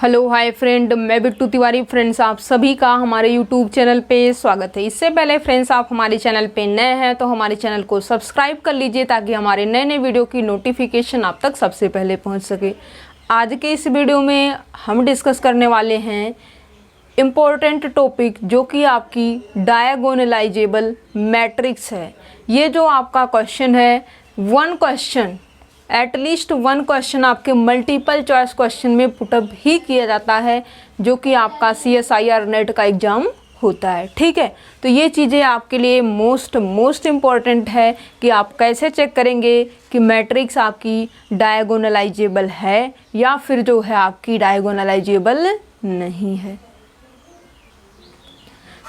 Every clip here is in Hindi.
हेलो हाय फ्रेंड, मैं बिट्टू तिवारी। फ्रेंड्स, आप सभी का हमारे यूट्यूब चैनल पे स्वागत है। इससे पहले फ्रेंड्स, आप हमारे चैनल पे नए हैं तो हमारे चैनल को सब्सक्राइब कर लीजिए ताकि हमारे नए नए वीडियो की नोटिफिकेशन आप तक सबसे पहले पहुंच सके। आज के इस वीडियो में हम डिस्कस करने वाले हैं इम्पोर्टेंट टॉपिक, जो कि आपकी डायगोनलाइजेबल मैट्रिक्स है। ये जो आपका क्वेश्चन है, one question, at least one question आपके मल्टीपल चॉइस क्वेश्चन में पुटअप ही किया जाता है, जो कि आपका CSIR नेट का एग्ज़ाम होता है। ठीक है, तो ये चीज़ें आपके लिए मोस्ट इम्पॉर्टेंट है कि आप कैसे चेक करेंगे कि मैट्रिक्स आपकी डायगोनलाइजेबल है या फिर जो है आपकी डायगोनलाइजेबल नहीं है।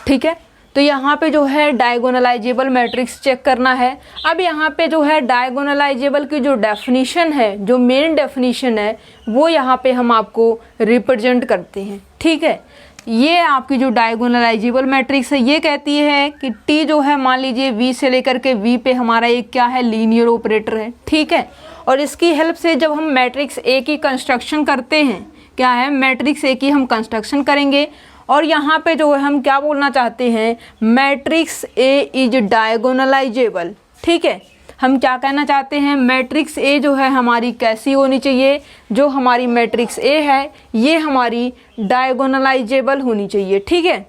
ठीक है, तो यहाँ पे जो है डायगोनलाइजेबल मैट्रिक्स चेक करना है। अब यहाँ पे जो है डायगोनलाइजेबल की जो डेफिनीशन है, जो मेन डेफिनीशन है, वो यहाँ पे हम आपको रिप्रेजेंट करते हैं। ठीक है, ये आपकी जो डायगोनलाइजेबल मैट्रिक्स है, ये कहती है कि T जो है, मान लीजिए V से लेकर के V पे हमारा एक क्या है, लीनियर ऑपरेटर है। ठीक है, और इसकी हेल्प से जब हम मैट्रिक्स A की कंस्ट्रक्शन करते हैं, क्या है, मैट्रिक्स A की हम कंस्ट्रक्शन करेंगे। और यहाँ पे जो है हम क्या बोलना चाहते हैं, मैट्रिक्स A इज डायगोनलाइजेबल। ठीक है, हम क्या कहना चाहते हैं, मैट्रिक्स A जो है हमारी कैसी होनी चाहिए, जो हमारी मैट्रिक्स A है ये हमारी डायगोनलाइजेबल होनी चाहिए। ठीक है,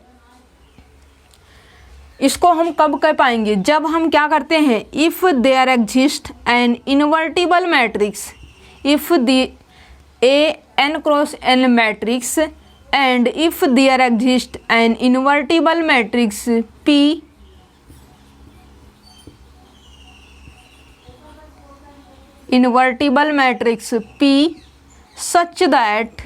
इसको हम कब कह पाएंगे, जब हम क्या करते हैं, if there exist an invertible matrix, if the n cross n matrix and if there exists an invertible matrix P such that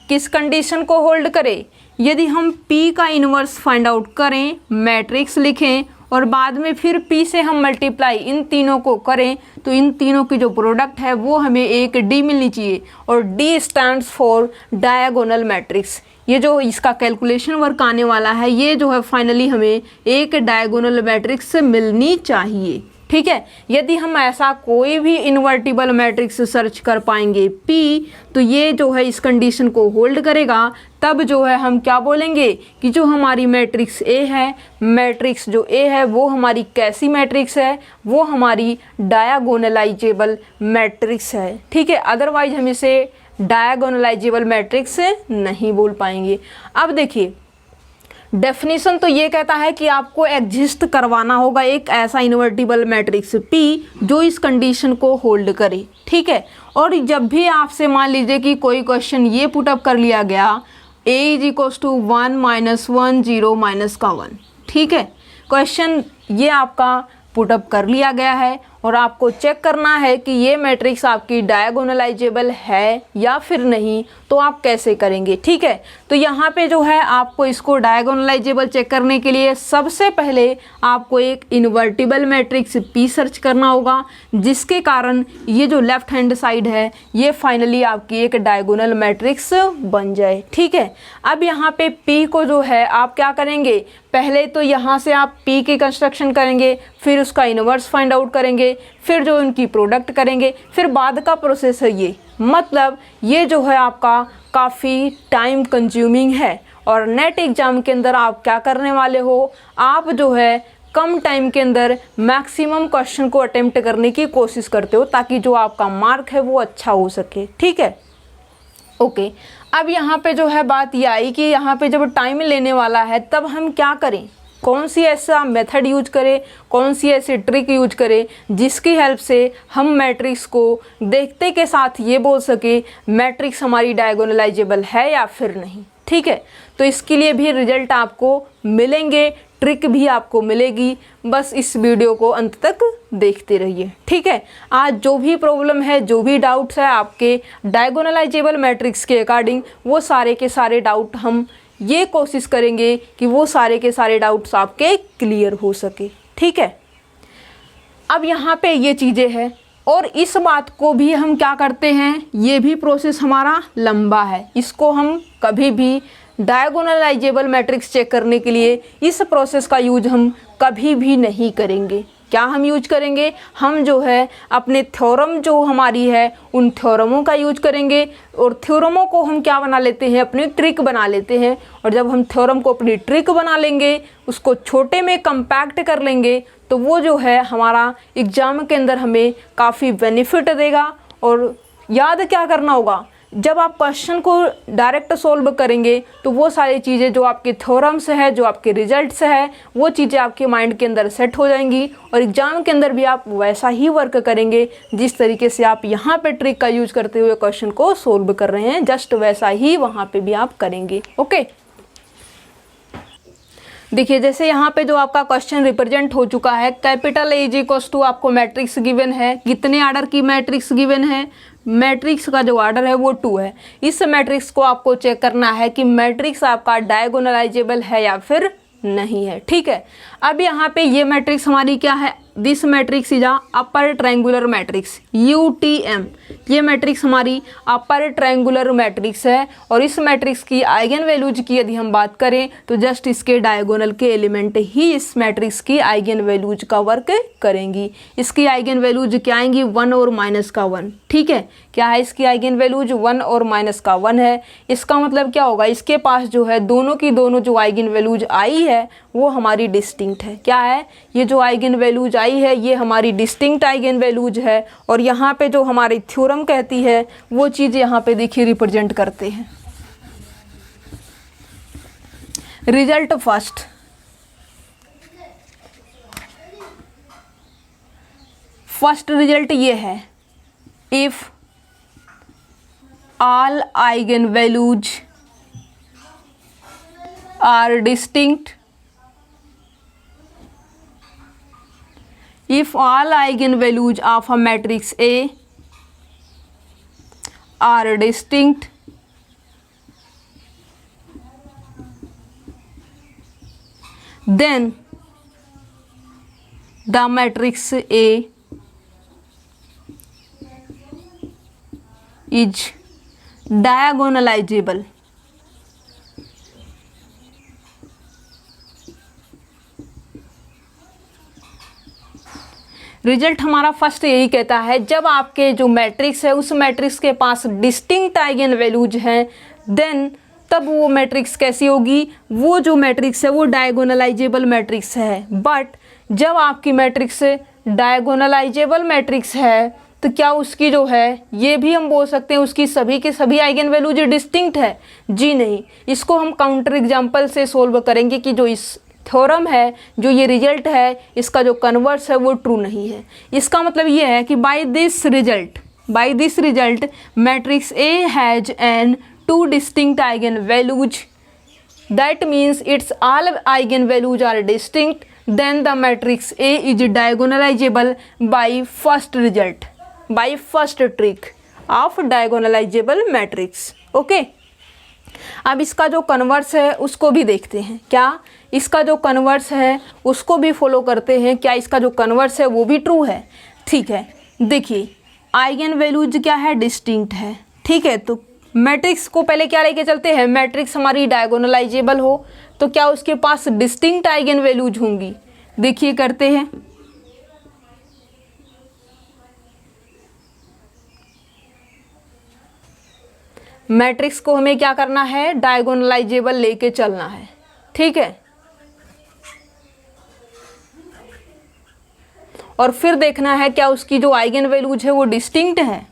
किस कंडीशन को होल्ड करे, यदि हम P का इन्वर्स फाइंड आउट करें, मैट्रिक्स लिखें और बाद में फिर P से हम मल्टीप्लाई इन तीनों को करें, तो इन तीनों की जो प्रोडक्ट है वो हमें एक D मिलनी चाहिए। और D stands for diagonal matrix. ये जो इसका कैलकुलेशन वर्क आने वाला है, ये जो है फाइनली हमें एक डायगोनल मैट्रिक्स मिलनी चाहिए। ठीक है, यदि हम ऐसा कोई भी इन्वर्टिबल मैट्रिक्स सर्च कर पाएंगे P, तो ये जो है इस कंडीशन को होल्ड करेगा। तब जो है हम क्या बोलेंगे कि जो हमारी मैट्रिक्स A है, मैट्रिक्स जो A है वो हमारी कैसी मैट्रिक्स है, वो हमारी डायगोनलाइजेबल मैट्रिक्स है। ठीक है, अदरवाइज हम इसे डायगोनलाइजेबल मैट्रिक्स नहीं बोल पाएंगे। अब देखिए, डेफिनेशन तो ये कहता है कि आपको एग्जिस्ट करवाना होगा एक ऐसा इन्वर्टिबल मैट्रिक्स P जो इस कंडीशन को होल्ड करे। ठीक है, और जब भी आपसे मान लीजिए कि कोई क्वेश्चन ये पुटअप कर लिया गया, A = 1 - 1 0 -1। ठीक है, क्वेश्चन ये आपका पुटअप कर लिया गया है और आपको चेक करना है कि ये मैट्रिक्स आपकी डायगोनलाइजेबल है या फिर नहीं, तो आप कैसे करेंगे। ठीक है, तो यहाँ पे जो है आपको इसको डायगोनलाइजेबल चेक करने के लिए सबसे पहले आपको एक इन्वर्टिबल मैट्रिक्स P सर्च करना होगा, जिसके कारण ये जो लेफ्ट हैंड साइड है ये फाइनली आपकी एक डायगोनल मैट्रिक्स बन जाए। ठीक है, अब यहाँ पे P को जो है आप क्या करेंगे, पहले तो यहाँ से आप P की कंस्ट्रक्शन करेंगे, फिर उसका इन्वर्स फाइंड आउट करेंगे, फिर जो उनकी प्रोडक्ट करेंगे, फिर बाद का प्रोसेस है ये। मतलब ये जो है आपका काफ़ी टाइम कंज्यूमिंग है और नेट एग्ज़ाम के अंदर आप क्या करने वाले हो, आप जो है कम टाइम के अंदर मैक्सिमम क्वेश्चन को अटेम्प्ट करने की कोशिश करते हो ताकि जो आपका मार्क है वो अच्छा हो सके। ठीक है, ओके। अब यहाँ पे जो है बात ये आई कि यहाँ पे जब टाइम लेने वाला है तब हम क्या करें, कौन सी ऐसा मेथड यूज करें, कौन सी ऐसी ट्रिक यूज करें जिसकी हेल्प से हम मैट्रिक्स को देखते के साथ ये बोल सके मैट्रिक्स हमारी डायगोनलाइजेबल है या फिर नहीं। ठीक है, तो इसके लिए भी रिजल्ट आपको मिलेंगे, ट्रिक भी आपको मिलेगी। बस इस वीडियो को अंत तक देखते रहिए। ठीक है, आज जो भी प्रॉब्लम है, जो भी डाउट्स है आपके डायगोनलाइजेबल मैट्रिक्स के अकॉर्डिंग, वो सारे के सारे डाउट हम ये कोशिश करेंगे कि वो सारे के सारे डाउट्स आपके क्लियर हो सके। ठीक है, अब यहाँ पे ये चीज़ें हैं और इस बात को भी हम क्या करते हैं, ये भी प्रोसेस हमारा लंबा है। इसको हम कभी भी डायगोनलाइजेबल मैट्रिक्स चेक करने के लिए इस प्रोसेस का यूज हम कभी भी नहीं करेंगे। क्या हम यूज करेंगे, हम जो है अपने थ्योरम जो हमारी है उन थ्योरमों का यूज करेंगे, और थ्योरमों को हम क्या बना लेते हैं, अपनी ट्रिक बना लेते हैं। और जब हम थ्योरम को अपनी ट्रिक बना लेंगे, उसको छोटे में कंपैक्ट कर लेंगे, तो वो जो है हमारा एग्जाम के अंदर हमें काफ़ी बेनिफिट देगा। और याद क्या करना होगा, जब आप क्वेश्चन को डायरेक्ट सॉल्व करेंगे तो वो सारी चीज़ें जो आपके थ्योरम्स है, जो आपके रिजल्ट्स है, वो चीज़ें आपके माइंड के अंदर सेट हो जाएंगी, और एग्जाम के अंदर भी आप वैसा ही वर्क करेंगे जिस तरीके से आप यहाँ पे ट्रिक का यूज करते हुए क्वेश्चन को सॉल्व कर रहे हैं, जस्ट वैसा ही वहाँ पे भी आप करेंगे। ओके, देखिए जैसे यहाँ पे जो आपका क्वेश्चन रिप्रेजेंट हो चुका है, capital A is equals to आपको मैट्रिक्स गिवन है, कितने आर्डर की मैट्रिक्स गिवन है, मैट्रिक्स का जो आर्डर है वो 2 है। इस मैट्रिक्स को आपको चेक करना है कि मैट्रिक्स आपका डायगोनलाइजेबल है या फिर नहीं है। ठीक है, अब यहाँ पे ये मैट्रिक्स हमारी क्या है, this matrix is upper triangular matrix UTM। ये मैट्रिक्स हमारी अपर ट्रायंगुलर मैट्रिक्स है, और इस मैट्रिक्स की आइगन वैल्यूज की यदि हम बात करें तो जस्ट इसके डायगोनल के एलिमेंट ही इस मैट्रिक्स की आइगन वैल्यूज का वर्क करेंगी। इसकी आइगन वैल्यूज क्या आएंगी, 1 और -1। ठीक है, क्या है इसकी आइगन वैल्यूज, 1 और -1 है। इसका मतलब क्या होगा, इसके पास जो है दोनों की दोनों जो आइगन वैल्यूज आई है वो हमारी डिस्टिंक्ट है। क्या है, ये जो आइगन वैल्यूज आई है ये हमारी डिस्टिंक्ट आइगन वैल्यूज है, और यहाँ पे जो हमारी थ्योरम कहती है वो चीज़ यहाँ पे देखिए रिप्रेजेंट करते हैं। रिजल्ट फर्स्ट रिजल्ट ये है, if all eigenvalues are distinct, if all eigenvalues of a matrix A are distinct, then the matrix A is diagonalizable। Result हमारा फर्स्ट यही कहता है, जब आपके जो मैट्रिक्स है उस मैट्रिक्स के पास डिस्टिंक्ट आइगन वैल्यूज हैं, देन तब वो मैट्रिक्स कैसी होगी, वो जो मैट्रिक्स है वो डायगोनलाइजेबल मैट्रिक्स है। बट जब आपकी मैट्रिक्स डायगोनलाइजेबल मैट्रिक्स है तो क्या उसकी जो है ये भी हम बोल सकते हैं उसकी सभी के सभी आइगन वैल्यूज डिस्टिंक्ट है? जी नहीं, इसको हम काउंटर एग्जांपल से सोल्व करेंगे कि जो इस थ्योरम है, जो ये रिजल्ट है, इसका जो कन्वर्स है वो ट्रू नहीं है। इसका मतलब ये है कि by this result matrix A has n 2 distinct eigen values, that means its all eigen values are distinct, then the matrix A is diagonalizable by first trick of diagonalizable matrix. Okay, अब इसका जो कन्वर्स है उसको भी देखते हैं। क्या इसका जो कन्वर्स है उसको भी फॉलो करते हैं, क्या इसका जो कन्वर्स है वो भी ट्रू है? ठीक है, देखिए आइगन वैल्यूज क्या है, डिस्टिंक्ट है। ठीक है, तो मैट्रिक्स को पहले क्या लेके चलते हैं, मैट्रिक्स हमारी डायगोनलाइजेबल हो तो क्या उसके पास डिस्टिंक्ट आइगन वैल्यूज होंगी? देखिए करते हैं, मैट्रिक्स को हमें क्या करना है, डायगोनलाइजेबल लेके चलना है। ठीक है, और फिर देखना है क्या उसकी जो आइगन वैल्यूज है वो डिस्टिंक्ट है।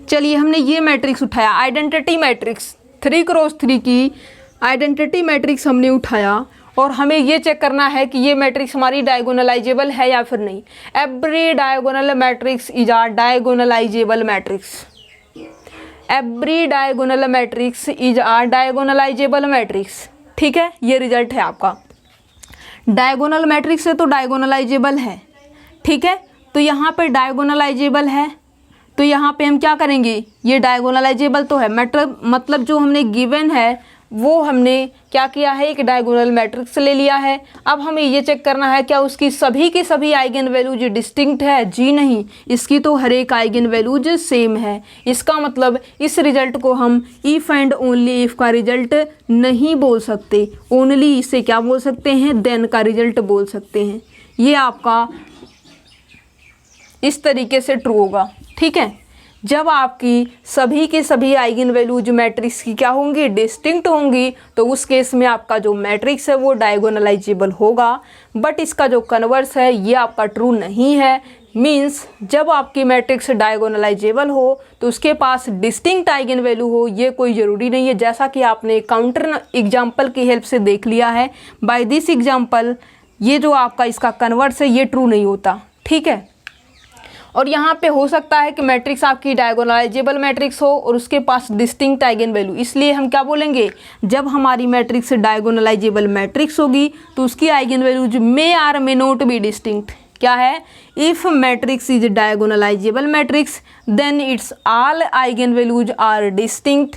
चलिए हमने ये मैट्रिक्स उठाया, आइडेंटिटी मैट्रिक्स 3x3 की आइडेंटिटी मैट्रिक्स हमने उठाया, और हमें ये चेक करना है कि ये मैट्रिक्स हमारी डायगोनलाइजेबल है या फिर नहीं। Every diagonal matrix is a diagonalizable matrix, every diagonal matrix is a diagonalizable matrix. ठीक है, ये रिजल्ट है आपका, डायगोनल मैट्रिक्स है तो डायगोनलाइजेबल है। ठीक है, तो यहाँ पर डायगोनलाइजेबल है तो यहाँ पे हम क्या करेंगे, ये डायगोनलाइजेबल तो है, मतलब जो हमने गिवन है वो हमने क्या किया है, एक डायगोनल मैट्रिक्स ले लिया है। अब हमें ये चेक करना है क्या उसकी सभी के सभी आइगन वैल्यूज डिस्टिंक्ट है। जी नहीं, इसकी तो हर एक आइगन वैल्यूज सेम है। इसका मतलब इस रिजल्ट को हम इफ़ एंड ओनली इफ़ का रिजल्ट नहीं बोल सकते, ओनली इसे क्या बोल सकते हैं, देन का रिजल्ट बोल सकते हैं। ये आपका इस तरीके से ट्रू होगा। ठीक है, जब आपकी सभी के सभी आइगन वैल्यूज मैट्रिक्स की क्या होंगी, डिस्टिंक्ट होंगी, तो उस केस में आपका जो मैट्रिक्स है वो डायगोनलाइजेबल होगा। बट इसका जो कन्वर्स है ये आपका ट्रू नहीं है। मीन्स जब आपकी मैट्रिक्स डायगोनलाइजेबल हो तो उसके पास डिस्टिंक्ट आइगन वैल्यू हो, ये कोई ज़रूरी नहीं है। जैसा कि आपने काउंटर एग्जाम्पल की हेल्प से देख लिया है, बाय दिस एग्जाम्पल ये जो आपका इसका कन्वर्स है ये ट्रू नहीं होता। ठीक है, और यहाँ पे हो सकता है कि मैट्रिक्स आपकी डायगोनलाइजेबल मैट्रिक्स हो और उसके पास डिस्टिंक्ट आइगन वैल्यू, इसलिए हम क्या बोलेंगे, जब हमारी मैट्रिक्स डायगोनलाइजेबल मैट्रिक्स होगी तो उसकी eigen values may are may not be distinct. क्या है, if matrix is diagonalizable matrix then its all eigen values are distinct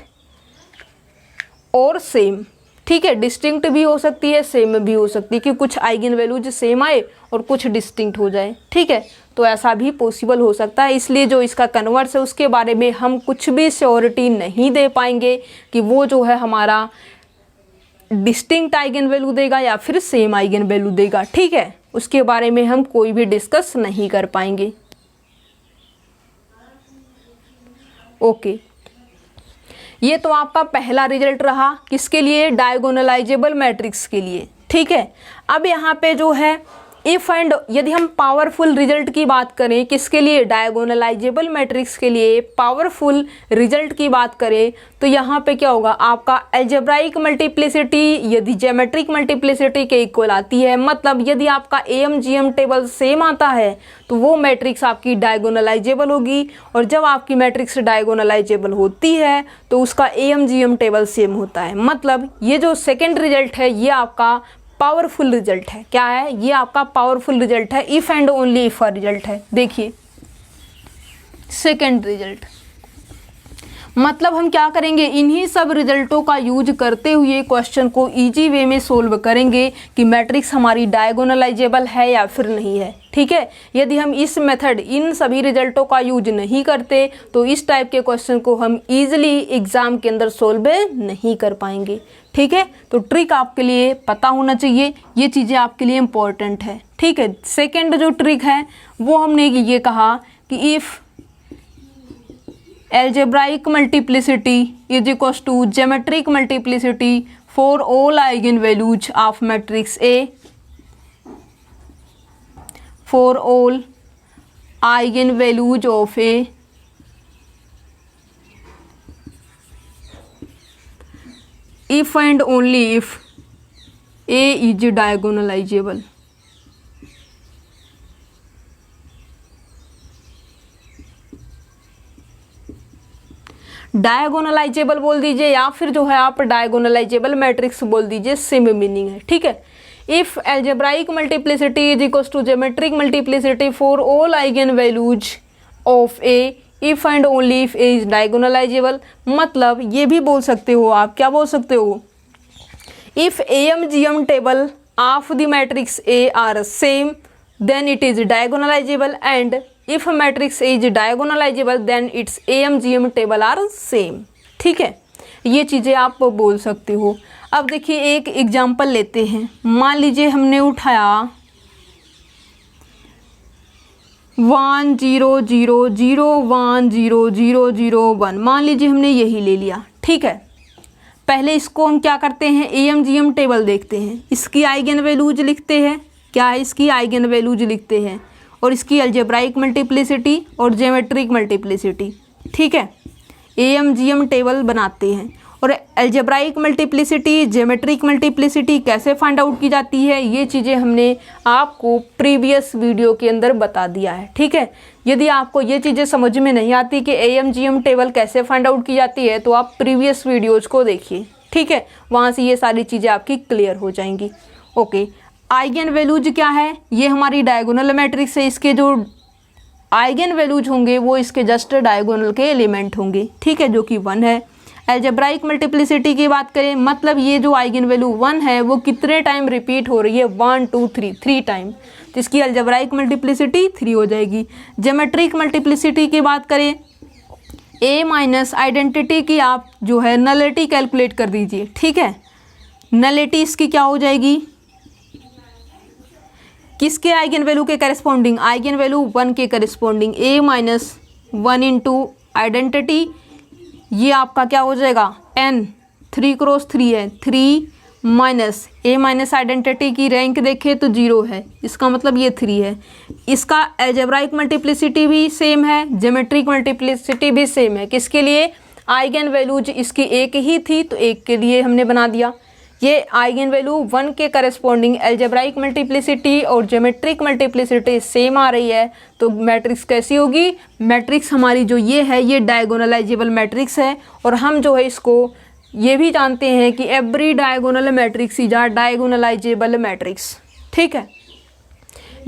और सेम। ठीक है, डिस्टिंक्ट भी हो सकती है, सेम भी हो सकती है कि कुछ आइगन वैल्यूज सेम आए और कुछ डिस्टिंक्ट हो जाए। ठीक है, तो ऐसा भी पॉसिबल हो सकता है। इसलिए जो इसका कन्वर्स है उसके बारे में हम कुछ भी श्योरिटी नहीं दे पाएंगे कि वो जो है हमारा डिस्टिंक्ट आइगन वैल्यू देगा या फिर सेम आइगन वैल्यू देगा। ठीक है, उसके बारे में हम कोई भी डिस्कस नहीं कर पाएंगे। ओके, ये तो आपका पहला रिजल्ट रहा किसके लिए, डायगोनलाइजेबल मैट्रिक्स के लिए। ठीक है, अब यहाँ पे जो है इफ एंड, यदि हम पावरफुल रिजल्ट की बात करें किसके लिए, डायगोनलाइजेबल मैट्रिक्स के लिए पावरफुल रिजल्ट की बात करें तो यहाँ पे क्या होगा, आपका अलजेब्राइक मल्टीप्लिसिटी यदि ज्योमेट्रिक मल्टीप्लिसिटी के इक्वल आती है, मतलब यदि आपका AMGM टेबल सेम आता है तो वो मैट्रिक्स आपकी डायगोनलाइजेबल होगी। और जब आपकी मैट्रिक्स डायगोनलाइजेबल होती है तो उसका AMGM टेबल सेम होता है। मतलब ये जो सेकेंड रिजल्ट है ये आपका पावरफुल रिजल्ट है। क्या है, ये आपका पावरफुल रिजल्ट है, इफ एंड ओनली इफ का रिजल्ट है। देखिए सेकेंड रिजल्ट, मतलब हम क्या करेंगे, इन्हीं सब रिजल्टों का यूज करते हुए क्वेश्चन को इजी वे में सोल्व करेंगे कि मैट्रिक्स हमारी डायगोनलाइजेबल है या फिर नहीं है। ठीक है, यदि हम इस मेथड इन सभी रिजल्टों का यूज नहीं करते तो इस टाइप के क्वेश्चन को हम इजीली एग्जाम के अंदर सोल्व नहीं कर पाएंगे। ठीक है, तो ट्रिक आपके लिए पता होना चाहिए, ये चीज़ें आपके लिए इम्पोर्टेंट है। ठीक है, सेकेंड जो ट्रिक है वो हमने ये कहा कि if algebraic multiplicity is equals to geometric multiplicity for all eigenvalues of matrix A, for all eigenvalues of A if and only if A is diagonalizable। Diagonalisable बोल दीजिए या फिर जो है आप डायगोनलाइजेबल मैट्रिक्स बोल दीजिए, सेम मीनिंग है। ठीक है, if algebraic multiplicity is equals to geometric multiplicity for all eigen values of A if and only if A is diagonalizable. मतलब ये भी बोल सकते हो आप, क्या बोल सकते हो, if AMGM table of the matrix A are same then it is diagonalizable and if matrix is diagonalizable then its AMGM table are same. ठीक है, ये चीज़ें आप बोल सकते हो। अब देखिए एक एग्जांपल लेते हैं। मान लीजिए हमने उठाया 1 0 0 0 1 0 0 0 1, मान लीजिए हमने यही ले लिया। ठीक है, पहले इसको हम क्या करते हैं, AMGM टेबल देखते हैं, इसकी आइगन वैल्यूज लिखते हैं। क्या है, इसकी आइगन वैल्यूज लिखते हैं और इसकी अलजेब्राइक मल्टीप्लिसिटी और ज्योमेट्रिक मल्टीप्लिसिटी। ठीक है, AMGM टेबल बनाते हैं और अलजेब्राइक मल्टीप्लिसिटी ज्योमेट्रिक मल्टीप्लिसिटी कैसे फाइंड आउट की जाती है ये चीज़ें हमने आपको प्रीवियस वीडियो के अंदर बता दिया है। ठीक है, यदि आपको ये चीज़ें समझ में नहीं आती कि AMGM टेबल कैसे फाइंड आउट की जाती है तो आप प्रीवियस वीडियोज़ को देखिए। ठीक है, वहाँ से ये सारी चीज़ें आपकी क्लियर हो जाएंगी। ओके, आइगन वैल्यूज क्या है, ये हमारी डायगोनल मैट्रिक्स है, इसके जो आइगन वैल्यूज होंगे वो इसके जस्ट डायगोनल के एलिमेंट होंगे। ठीक है, जो कि 1 है। एल्जेब्राइक मल्टीप्लिसिटी की बात करें, मतलब ये जो आइगन वैल्यू 1 है वो कितने टाइम रिपीट हो रही है, 1 2 3 3 टाइम, तो इसकी एल्जेब्राइक मल्टीप्लिसिटी 3 हो जाएगी। ज्योमेट्रिक मल्टीप्लिसिटी की बात करें, ए माइनस आइडेंटिटी की आप जो है नलिटी कैलकुलेट कर दीजिए, ठीक है। नलिटी इसकी क्या हो जाएगी, किसके आइगन वैल्यू के करस्पॉन्डिंग, आइगन वैल्यू 1 के करस्पॉन्डिंग, ए माइनस 1 इंटू आइडेंटिटी, ये आपका क्या हो जाएगा n, 3 क्रॉस 3 है, 3 माइनस ए माइनस आइडेंटिटी की रैंक देखें तो 0 है, इसका मतलब ये 3 है। इसका एल्जेब्राइक मल्टीप्लिसिटी भी सेम है, ज्योमेट्रिक मल्टीप्लिसिटी भी सेम है। किसके लिए, आइगन वैल्यूज इसकी एक ही थी तो एक के लिए हमने बना दिया। ये आइगन वैल्यू 1 के करस्पॉन्डिंग एल्जेब्राइक मल्टीप्लिसिटी और ज्योमेट्रिक मल्टीप्लिसिटी सेम आ रही है, तो मैट्रिक्स कैसी होगी, मैट्रिक्स हमारी जो ये है ये डायगोनलाइजेबल मैट्रिक्स है। और हम जो है इसको ये भी जानते हैं कि every diagonal matrix is a diagonalisable matrix, ठीक है।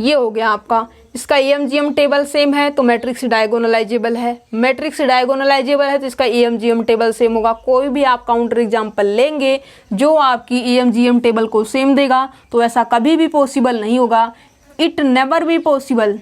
ये हो गया आपका, इसका AMGM टेबल सेम है तो मैट्रिक्स डायगोनलाइजेबल है, मैट्रिक्स डायगोनलाइजेबल है तो इसका AMGM टेबल सेम होगा। कोई भी आप काउंटर एग्जाम्पल लेंगे जो आपकी AMGM टेबल को सेम देगा तो ऐसा कभी भी पॉसिबल नहीं होगा, it never be possible,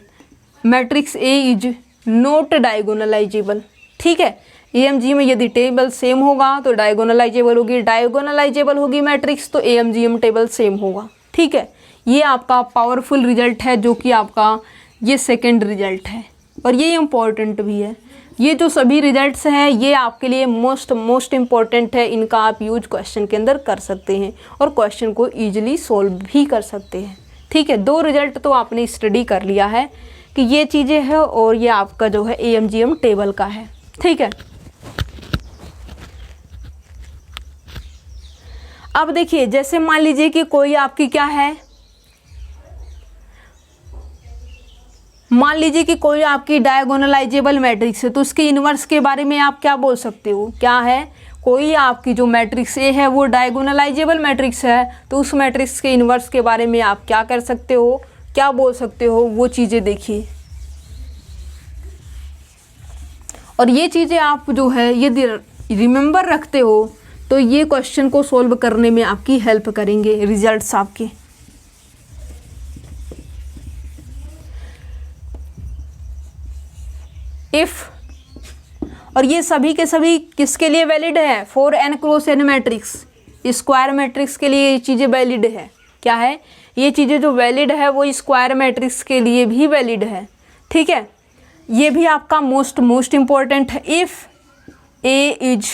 matrix A is not diagonalisable, ठीक है। AMG में यदि टेबल सेम होगा तो डायगोनलाइजेबल होगी, डायगोनलाइजेबल होगी मैट्रिक्स तो AMGM टेबल सेम होगा, ठीक है। ये आपका पावरफुल रिजल्ट है जो कि आपका ये सेकंड रिजल्ट है और ये इम्पॉर्टेंट भी है। ये जो सभी रिजल्ट्स हैं ये आपके लिए मोस्ट इम्पॉर्टेंट है, इनका आप यूज क्वेश्चन के अंदर कर सकते हैं और क्वेश्चन को ईजिली सॉल्व भी कर सकते हैं, ठीक है। 2 रिजल्ट तो आपने स्टडी कर लिया है कि ये चीज़ें हैं और ये आपका जो है AMGM टेबल का है, ठीक है। अब देखिए, जैसे मान लीजिए कि कोई आपकी क्या है, मान लीजिए कि कोई आपकी डायगोनलाइजेबल मैट्रिक्स है तो उसके इन्वर्स के बारे में आप क्या बोल सकते हो, क्या है, कोई आपकी जो मैट्रिक्स ए है वो डायगोनलाइजेबल मैट्रिक्स है तो उस मैट्रिक्स के इन्वर्स के बारे में आप क्या कर सकते हो, क्या बोल सकते हो, वो चीज़ें देखिए। और ये चीज़ें आप जो है यदि रिमेंबर रखते हो तो ये क्वेश्चन को सॉल्व करने में आपकी हेल्प करेंगे रिजल्ट्स आपके। इफ, और ये सभी के सभी किसके लिए वैलिड है, for n cross n matrix, square matrix के लिए ये चीज़ें वैलिड है। क्या है, ये चीज़ें जो वैलिड है वो स्क्वायर मैट्रिक्स के लिए भी वैलिड है, ठीक है। ये भी आपका मोस्ट इम्पॉर्टेंट है। इफ़ A इज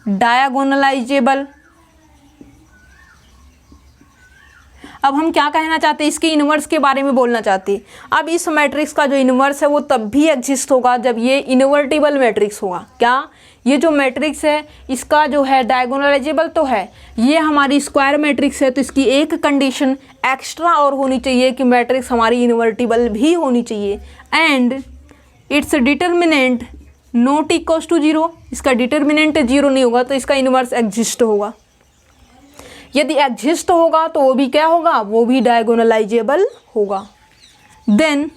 डायगोनलाइजेबल, अब हम क्या कहना चाहते हैं, इसके इन्वर्स के बारे में बोलना चाहते हैं। अब इस मैट्रिक्स का जो इन्वर्स है वो तब भी एग्जिस्ट होगा जब ये इन्वर्टिबल मैट्रिक्स होगा। क्या, ये जो मैट्रिक्स है इसका जो है डायगोनलाइजेबल तो है, ये हमारी स्क्वायर मैट्रिक्स है तो इसकी एक कंडीशन एक्स्ट्रा और होनी चाहिए कि मैट्रिक्स हमारी इन्वर्टिबल भी होनी चाहिए, and its determinant not equals to 0, इसका डिटर्मिनेंट 0 नहीं होगा तो इसका इन्वर्स एग्जिस्ट होगा। यदि एग्जिस्ट होगा तो वो भी क्या होगा, वो भी डायगोनलाइजेबल होगा। Then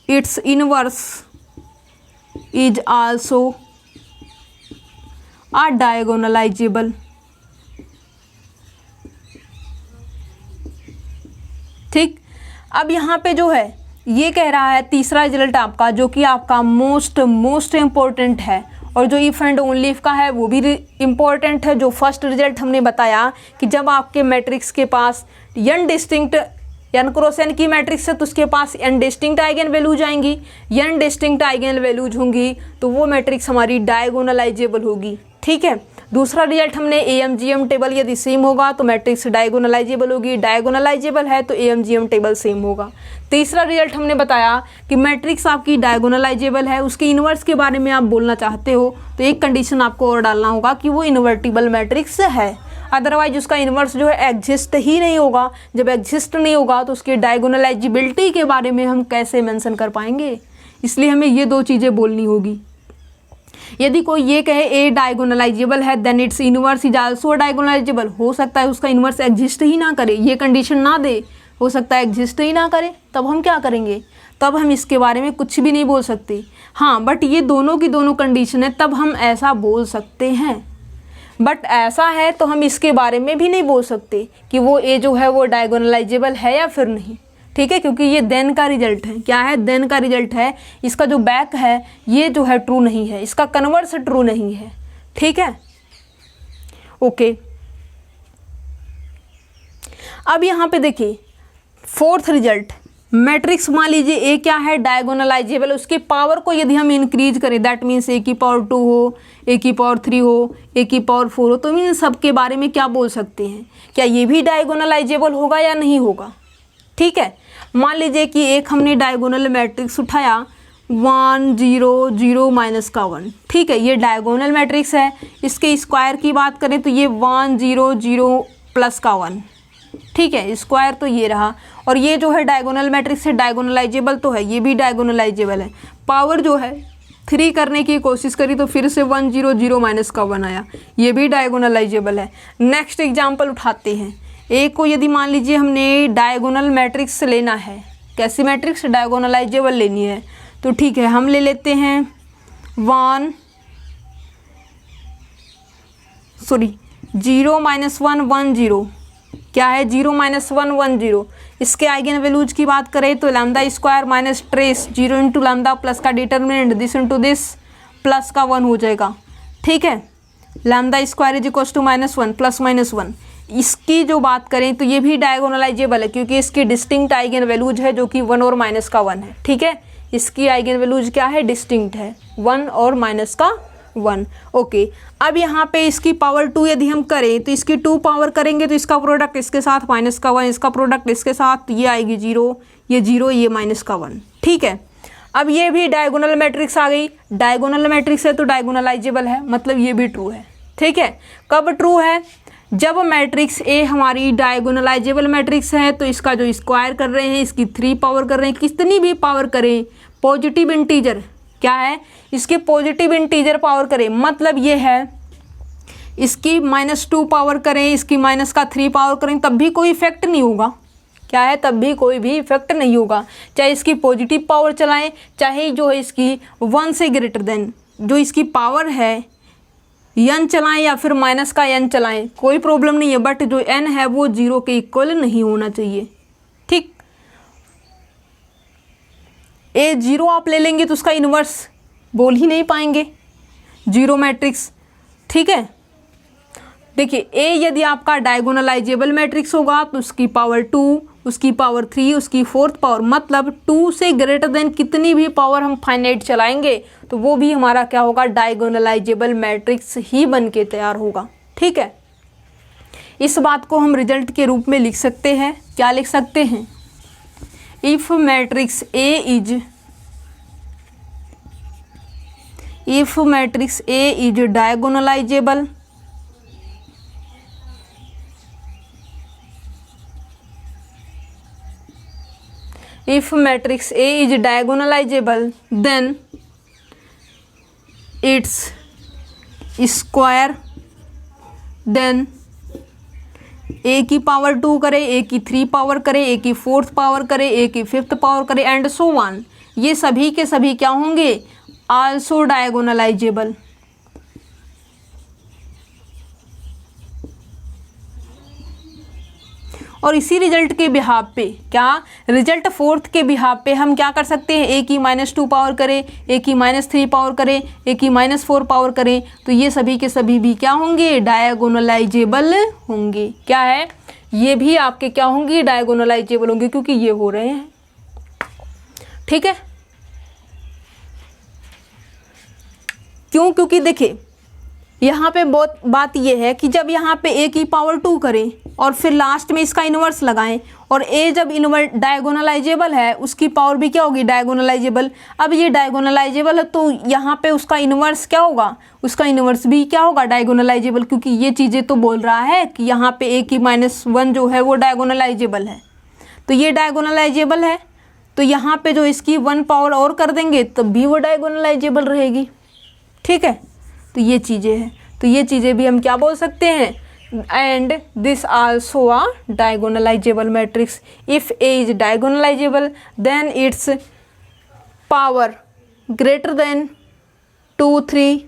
its inverse is also a diagonalizable, ठीक। अब यहाँ पे जो है ये कह रहा है तीसरा रिजल्ट आपका जो कि आपका मोस्ट इम्पोर्टेंट है और जो इफ़ एंड ओनली इफ का है वो भी इम्पॉर्टेंट है। जो फर्स्ट रिजल्ट हमने बताया कि जब आपके मैट्रिक्स के पास n distinct n cross n की मैट्रिक्स है तो उसके पास n डिस्टिंक्ट आइगन वैल्यूज आएंगी, n डिस्टिंक्ट आइगन वैल्यूज होंगी तो वो मैट्रिक्स हमारी डायगोनलाइजेबल होगी, ठीक है। दूसरा रिजल्ट हमने AMGM टेबल यदि सेम होगा तो मैट्रिक्स डायगोनलाइजेबल होगी, डायगोनलाइजेबल है तो AMGM टेबल सेम होगा। तीसरा रिजल्ट हमने बताया कि मैट्रिक्स आपकी डायगोनलाइजेबल है, उसके इन्वर्स के बारे में आप बोलना चाहते हो तो एक कंडीशन आपको और डालना होगा कि वो इन्वर्टिबल मैट्रिक्स है, अदरवाइज उसका इन्वर्स जो है एग्जिस्ट ही नहीं होगा। जब एग्जिस्ट नहीं होगा तो उसकी डायगोनलाइजेबिलिटी के बारे में हम कैसे मेंशन कर पाएंगे, इसलिए हमें ये 2 चीज़ें बोलनी होगी। यदि कोई ये कहे A डायगोनलाइजेबल है then its inverse is also diagonalizable, हो सकता है उसका इन्वर्स एग्जिस्ट ही ना करे, ये कंडीशन ना दे, हो सकता है एग्जिस्ट ही ना करे, तब हम क्या करेंगे, तब हम इसके बारे में कुछ भी नहीं बोल सकते। हाँ, बट ये दोनों की दोनों कंडीशन है तब हम ऐसा बोल सकते हैं, बट ऐसा है तो हम इसके बारे में भी नहीं बोल सकते कि वो ए जो है वो डायगोनलाइजेबल है या फिर नहीं, ठीक है, क्योंकि ये देन का रिजल्ट है। क्या है? देन का रिजल्ट है। इसका जो बैक है ये जो है ट्रू नहीं है, इसका कन्वर्स ट्रू नहीं है, ठीक है, ओके। अब यहाँ पे देखिए फोर्थ रिजल्ट, मैट्रिक्स मान लीजिए ए क्या है? डायगोनलाइजेबल। उसके पावर को यदि हम इंक्रीज करें, दैट मीन्स ए की पावर 2 हो, ए की पावर 3 हो, ए की पावर 4 हो, तो इन सब के बारे में क्या बोल सकते हैं? क्या ये भी डायगोनलाइजेबल होगा या नहीं होगा? ठीक है, मान लीजिए कि एक हमने डायगोनल मैट्रिक्स उठाया 1 0 0 माइनस का 1, ठीक है, ये डायगोनल मैट्रिक्स है। इसके स्क्वायर की बात करें तो ये 1 0 0 प्लस का 1, ठीक है, स्क्वायर तो ये रहा। और ये जो है डायगोनल मैट्रिक्स है, डायगोनलाइजेबल तो है, ये भी डायगोनलाइजेबल है। पावर जो है 3 करने की कोशिश करी तो फिर से 1 0 0 माइनस का 1 आया, ये भी डायगोनलाइजेबल है। नेक्स्ट एग्जाम्पल उठाते हैं। ए को यदि मान लीजिए हमने डायगोनल मैट्रिक्स लेना है, कैसी मैट्रिक्स? डायगोनलाइजेबल लेनी है, तो ठीक है, हम ले लेते हैं 0 माइनस 1 1 0, क्या है? 0 माइनस 1 1 0। इसके आइगन वैल्यूज की बात करें तो lambda square minus trace 0 into lambda plus का determinant this into this plus का 1 हो जाएगा, ठीक है। Lambda square is equal to -1 plus -1। इसकी जो बात करें तो ये भी डायगोनलाइजेबल है क्योंकि इसकी डिस्टिंक्ट आइगन वैल्यूज है जो कि 1 और माइनस का 1 है, ठीक है। इसकी आइगन वैल्यूज क्या है? डिस्टिंक्ट है, 1 और माइनस का 1, ओके। अब यहाँ पे इसकी पावर 2 यदि हम करें तो इसकी 2 पावर करेंगे तो इसका प्रोडक्ट इसके साथ माइनस का 1, इसका प्रोडक्ट इसके साथ, ये आएगी 0, ये 0, ये माइनस का 1, ठीक है। अब ये भी डायगोनल मैट्रिक्स आ गई। डायगोनल मैट्रिक्स है तो डायगोनलाइजेबल है, मतलब ये भी ट्रू है, ठीक है। कब ट्रू है? जब मैट्रिक्स ए हमारी डायगोनलाइजेबल मैट्रिक्स है तो इसका जो स्क्वायर कर रहे हैं, इसकी 3 पावर कर रहे हैं, कितनी भी पावर करें, पॉजिटिव इंटीजर क्या है? इसके पॉजिटिव इंटीजर पावर करें, मतलब ये है इसकी -2 पावर करें, इसकी माइनस का 3 पावर करें, तब भी कोई इफेक्ट नहीं होगा। क्या है? तब भी कोई भी इफेक्ट नहीं होगा। चाहे इसकी पॉजिटिव पावर चलाएं, चाहे जो है इसकी 1 से ग्रेटर देन जो इसकी पावर है n चलाएं या फिर माइनस का n चलाएं, कोई प्रॉब्लम नहीं है, बट जो n है वो 0 के इक्वल नहीं होना चाहिए, ठीक। ए 0 आप ले लेंगे तो उसका इन्वर्स बोल ही नहीं पाएंगे, 0 मैट्रिक्स, ठीक है। देखिए ए यदि आपका डायगोनलाइजेबल मैट्रिक्स होगा तो उसकी पावर 2, उसकी पावर 3, उसकी 4th पावर, मतलब 2 से ग्रेटर देन कितनी भी पावर हम फाइनाइट चलाएंगे तो वो भी हमारा क्या होगा? डायगोनलाइजेबल मैट्रिक्स ही बन के तैयार होगा, ठीक है। इस बात को हम रिजल्ट के रूप में लिख सकते हैं। क्या लिख सकते हैं? If matrix A is diagonalisable, if matrix A is diagonalizable then its square, then A की पावर 2 करे, A की 3 पावर करे, A की 4th पावर करे, A की 5th पावर करे एंड सो ऑन, ये सभी के सभी क्या होंगे? Also diagonalisable. और इसी रिजल्ट के बिहाफ पे, क्या रिजल्ट 4th के बिहाफ पे हम क्या कर सकते हैं? ए की -2 पावर करें, ए की -3 पावर करें, ए की -4 पावर करें, तो ये सभी के सभी भी क्या होंगे? डायगोनलाइजेबल होंगे। क्या है? ये भी आपके क्या होंगे? डायगोनलाइजेबल होंगे, क्योंकि ये हो रहे हैं, ठीक है। क्यों? क्योंकि देखिए यहाँ पे बहुत बात ये है कि जब यहाँ पे ए की पावर 2 करें और फिर लास्ट में इसका इन्वर्स लगाएं, और ए जब डायगोनलाइजेबल है उसकी पावर भी क्या होगी? डायगोनलाइजेबल। अब ये डायगोनलाइजेबल है तो यहाँ पे उसका इन्वर्स क्या होगा? उसका इन्वर्स भी क्या होगा? डायगोनलाइजेबल, क्योंकि ये चीज़ें तो बोल रहा है कि यहाँ पे ए की -1 जो है वो डायगोनलाइजेबल है, तो ये डायगोनलाइजेबल है, तो यहाँ पे जो इसकी 1 पावर और कर देंगे तब भी वो डायगोनलाइजेबल रहेगी, ठीक है। तो ये चीज़ें हैं, तो ये चीज़ें भी हम क्या बोल सकते हैं? And this also a diagonalizable matrix. If A is diagonalizable then its power greater than 2 3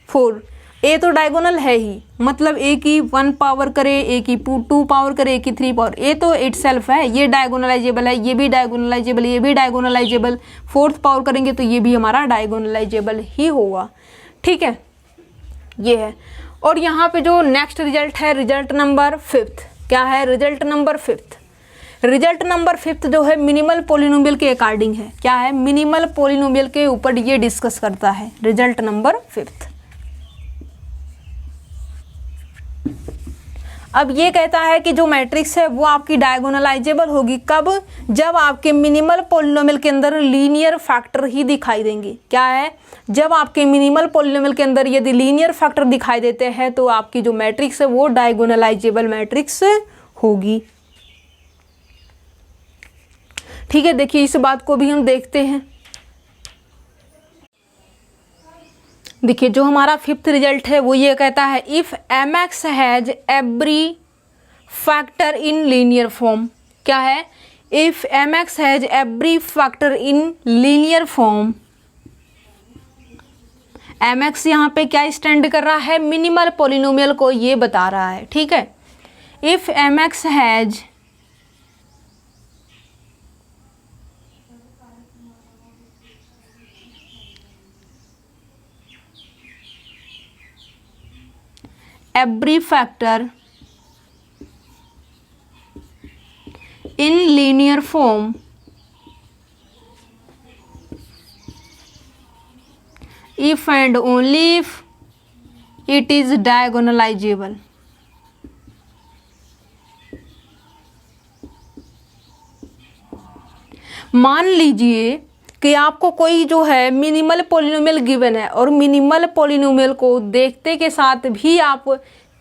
4। A तो डायगोनल है ही, मतलब ए की 1 पावर करे, ए की 2 पावर करे, ए की 3 पावर, ए तो इटसेल्फ है, ये डायगोनलाइजेबल है, ये भी डायगोनलाइजेबल, ये भी डायगोनलाइजेबल, 4th पावर करेंगे तो ये भी हमारा डायगोनलाइजेबल ही होगा। ठीक है, ये है। और यहाँ पे जो नेक्स्ट रिजल्ट है, रिजल्ट नंबर 5th, क्या है result number 5th? Result number 5th जो है मिनिमल पॉलिनोमियल के अकॉर्डिंग है। क्या है? मिनिमल पॉलिनोमियल के ऊपर ये डिस्कस करता है, रिजल्ट नंबर 5th। अब ये कहता है कि जो मैट्रिक्स है वो आपकी डायगोनलाइजेबल होगी कब? जब आपके मिनिमल पॉलिनोमियल के अंदर लीनियर फैक्टर ही दिखाई देंगे। क्या है? जब आपके मिनिमल पॉलिनोमियल के अंदर यदि लीनियर फैक्टर दिखाई देते हैं तो आपकी जो मैट्रिक्स है वो डायगोनलाइजेबल मैट्रिक्स होगी। ठीक है, देखिए इस बात को भी हम देखते हैं। देखिए जो हमारा 5th रिजल्ट है वो ये कहता है if mx has every factor in linear form. क्या है? If mx has every factor in linear form. mx यहाँ पे क्या स्टैंड कर रहा है? मिनिमल पॉलिनोमियल को ये बता रहा है। ठीक है, if mx has every factor in linear form if and only if it is diagonalizable। मान लीजिए कि आपको कोई जो है मिनिमल पॉलिनोमियल गिवन है और मिनिमल पॉलिनोमियल को देखते के साथ भी आप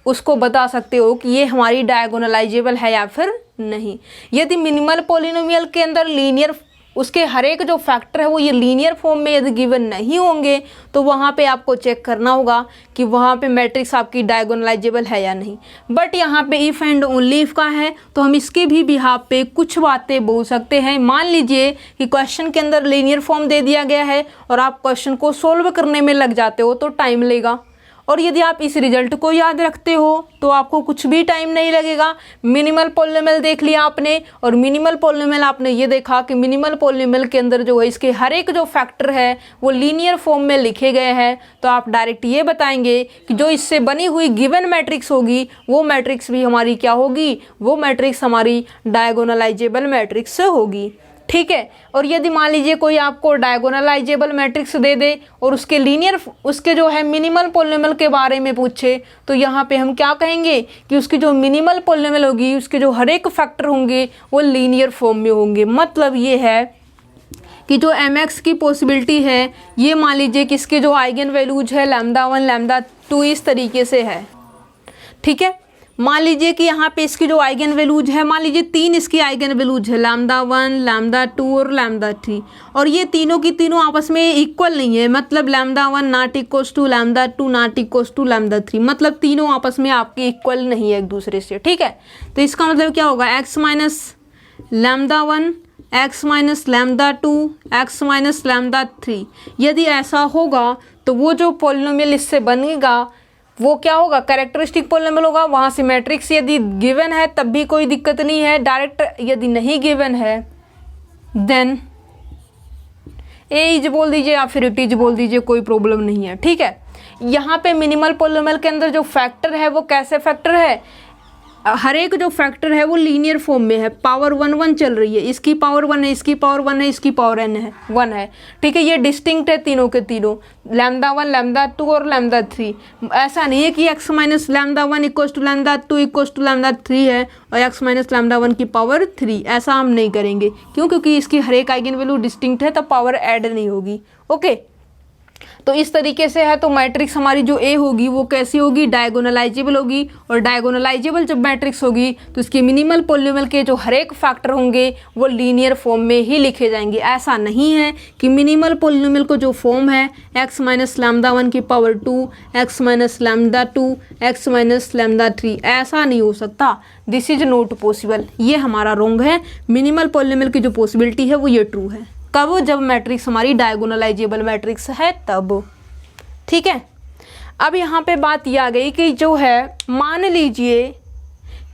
उसको बता सकते हो कि ये हमारी डायगोनलाइजेबल है या फिर नहीं। यदि मिनिमल पॉलिनोमियल के अंदर लीनियर उसके हर एक जो फैक्टर है वो ये लीनियर फॉर्म में यदि गिवन नहीं होंगे तो वहाँ पे आपको चेक करना होगा कि वहाँ पे मैट्रिक्स आपकी डायगोनलाइजेबल है या नहीं। बट यहाँ पे इफ़ एंड ओनली इफ़ का है तो हम इसके भी बिहाफ पे कुछ बातें बोल सकते हैं। मान लीजिए कि क्वेश्चन के अंदर लीनियर फॉर्म दे दिया गया है और आप क्वेश्चन को सोल्व करने में लग जाते हो तो टाइम लेगा, और यदि आप इस रिजल्ट को याद रखते हो तो आपको कुछ भी टाइम नहीं लगेगा। मिनिमल पॉलिनोमियल देख लिया आपने और मिनिमल पॉलिनोमियल आपने ये देखा कि मिनिमल पॉलिनोमियल के अंदर जो है इसके हर एक जो फैक्टर है वो लीनियर फॉर्म में लिखे गए हैं, तो आप डायरेक्ट ये बताएंगे कि जो इससे बनी हुई गिवन मैट्रिक्स होगी वो मैट्रिक्स भी हमारी क्या होगी? वो मैट्रिक्स हमारी डायगोनलाइजेबल मैट्रिक्स होगी। ठीक है, और यदि मान लीजिए कोई आपको डायगोनलाइजेबल मैट्रिक्स दे दे और उसके जो है मिनिमल पॉलिनोमियल के बारे में पूछे तो यहाँ पे हम क्या कहेंगे कि उसकी जो मिनिमल पॉलिनोमियल होगी उसके जो हर एक फैक्टर होंगे वो लीनियर फॉर्म में होंगे। मतलब ये है कि जो mx की पॉसिबिलिटी है ये मान लीजिए कि इसके जो आइगन वैल्यूज है λ1 λ2 इस तरीके से है। ठीक है, मान लीजिए कि यहाँ पे इसकी जो आइगन वैल्यूज है, मान लीजिए 3 इसकी आइगन वैल्यूज है λ1 λ2 और λ3, और ये तीनों की तीनों आपस में इक्वल नहीं है। मतलब λ1 not equals to λ2 not equals to λ3, मतलब तीनों आपस में आपके इक्वल नहीं है एक दूसरे से। ठीक है, तो इसका मतलब क्या होगा? x minus λ1 x minus λ2 x minus λ3। यदि ऐसा होगा तो वो जो पॉलिनोमियल इससे बनेगा वो क्या होगा? कैरेक्टरिस्टिक पॉलिनोमियल होगा। वहाँ से मैट्रिक्स यदि गिवन है तब भी कोई दिक्कत नहीं है, डायरेक्ट यदि नहीं गिवन है देन ए इज बोल दीजिए या फिर इट इज बोल दीजिए, कोई प्रॉब्लम नहीं है। ठीक है, यहाँ पे मिनिमल पॉलिनोमियल के अंदर जो फैक्टर है वो कैसे फैक्टर है? हर एक जो फैक्टर है वो लीनियर फॉर्म में है, पावर 1 1 चल रही है, इसकी पावर 1 है, इसकी पावर 1 है, इसकी पावर n है 1 है। ठीक है, ये डिस्टिंक्ट है तीनों के तीनों, λ1 λ2 और λ3। ऐसा नहीं है कि x minus λ1 equals to λ2 equals to λ3 है और x माइनस λ1 की पावर 3, ऐसा हम नहीं करेंगे। क्यों? क्योंकि इसकी हर एक आइगन वैल्यू डिस्टिंक्ट है तो पावर ऐड नहीं होगी। ओके, तो इस तरीके से है। तो मैट्रिक्स हमारी जो ए होगी वो कैसी होगी? डायगोनलाइजेबल होगी, और डायगोनलाइजेबल जब मैट्रिक्स होगी तो इसके मिनिमल पॉलिनोमियल के जो हर एक फैक्टर होंगे वो लीनियर फॉर्म में ही लिखे जाएंगे। ऐसा नहीं है कि मिनिमल पॉलिनोमियल को जो फॉर्म है x माइनस λ1 की power 2 x minus λ2 x minus λ3, ऐसा नहीं हो सकता। दिस इज नॉट पॉसिबल, ये हमारा रॉन्ग है। मिनिमल पॉलिनोमियल की जो पॉसिबिलिटी है वो ये ट्रू है। कब? जब मैट्रिक्स हमारी डायगोनलाइजेबल मैट्रिक्स है तब। ठीक है, अब यहाँ पे बात ये आ गई कि जो है मान लीजिए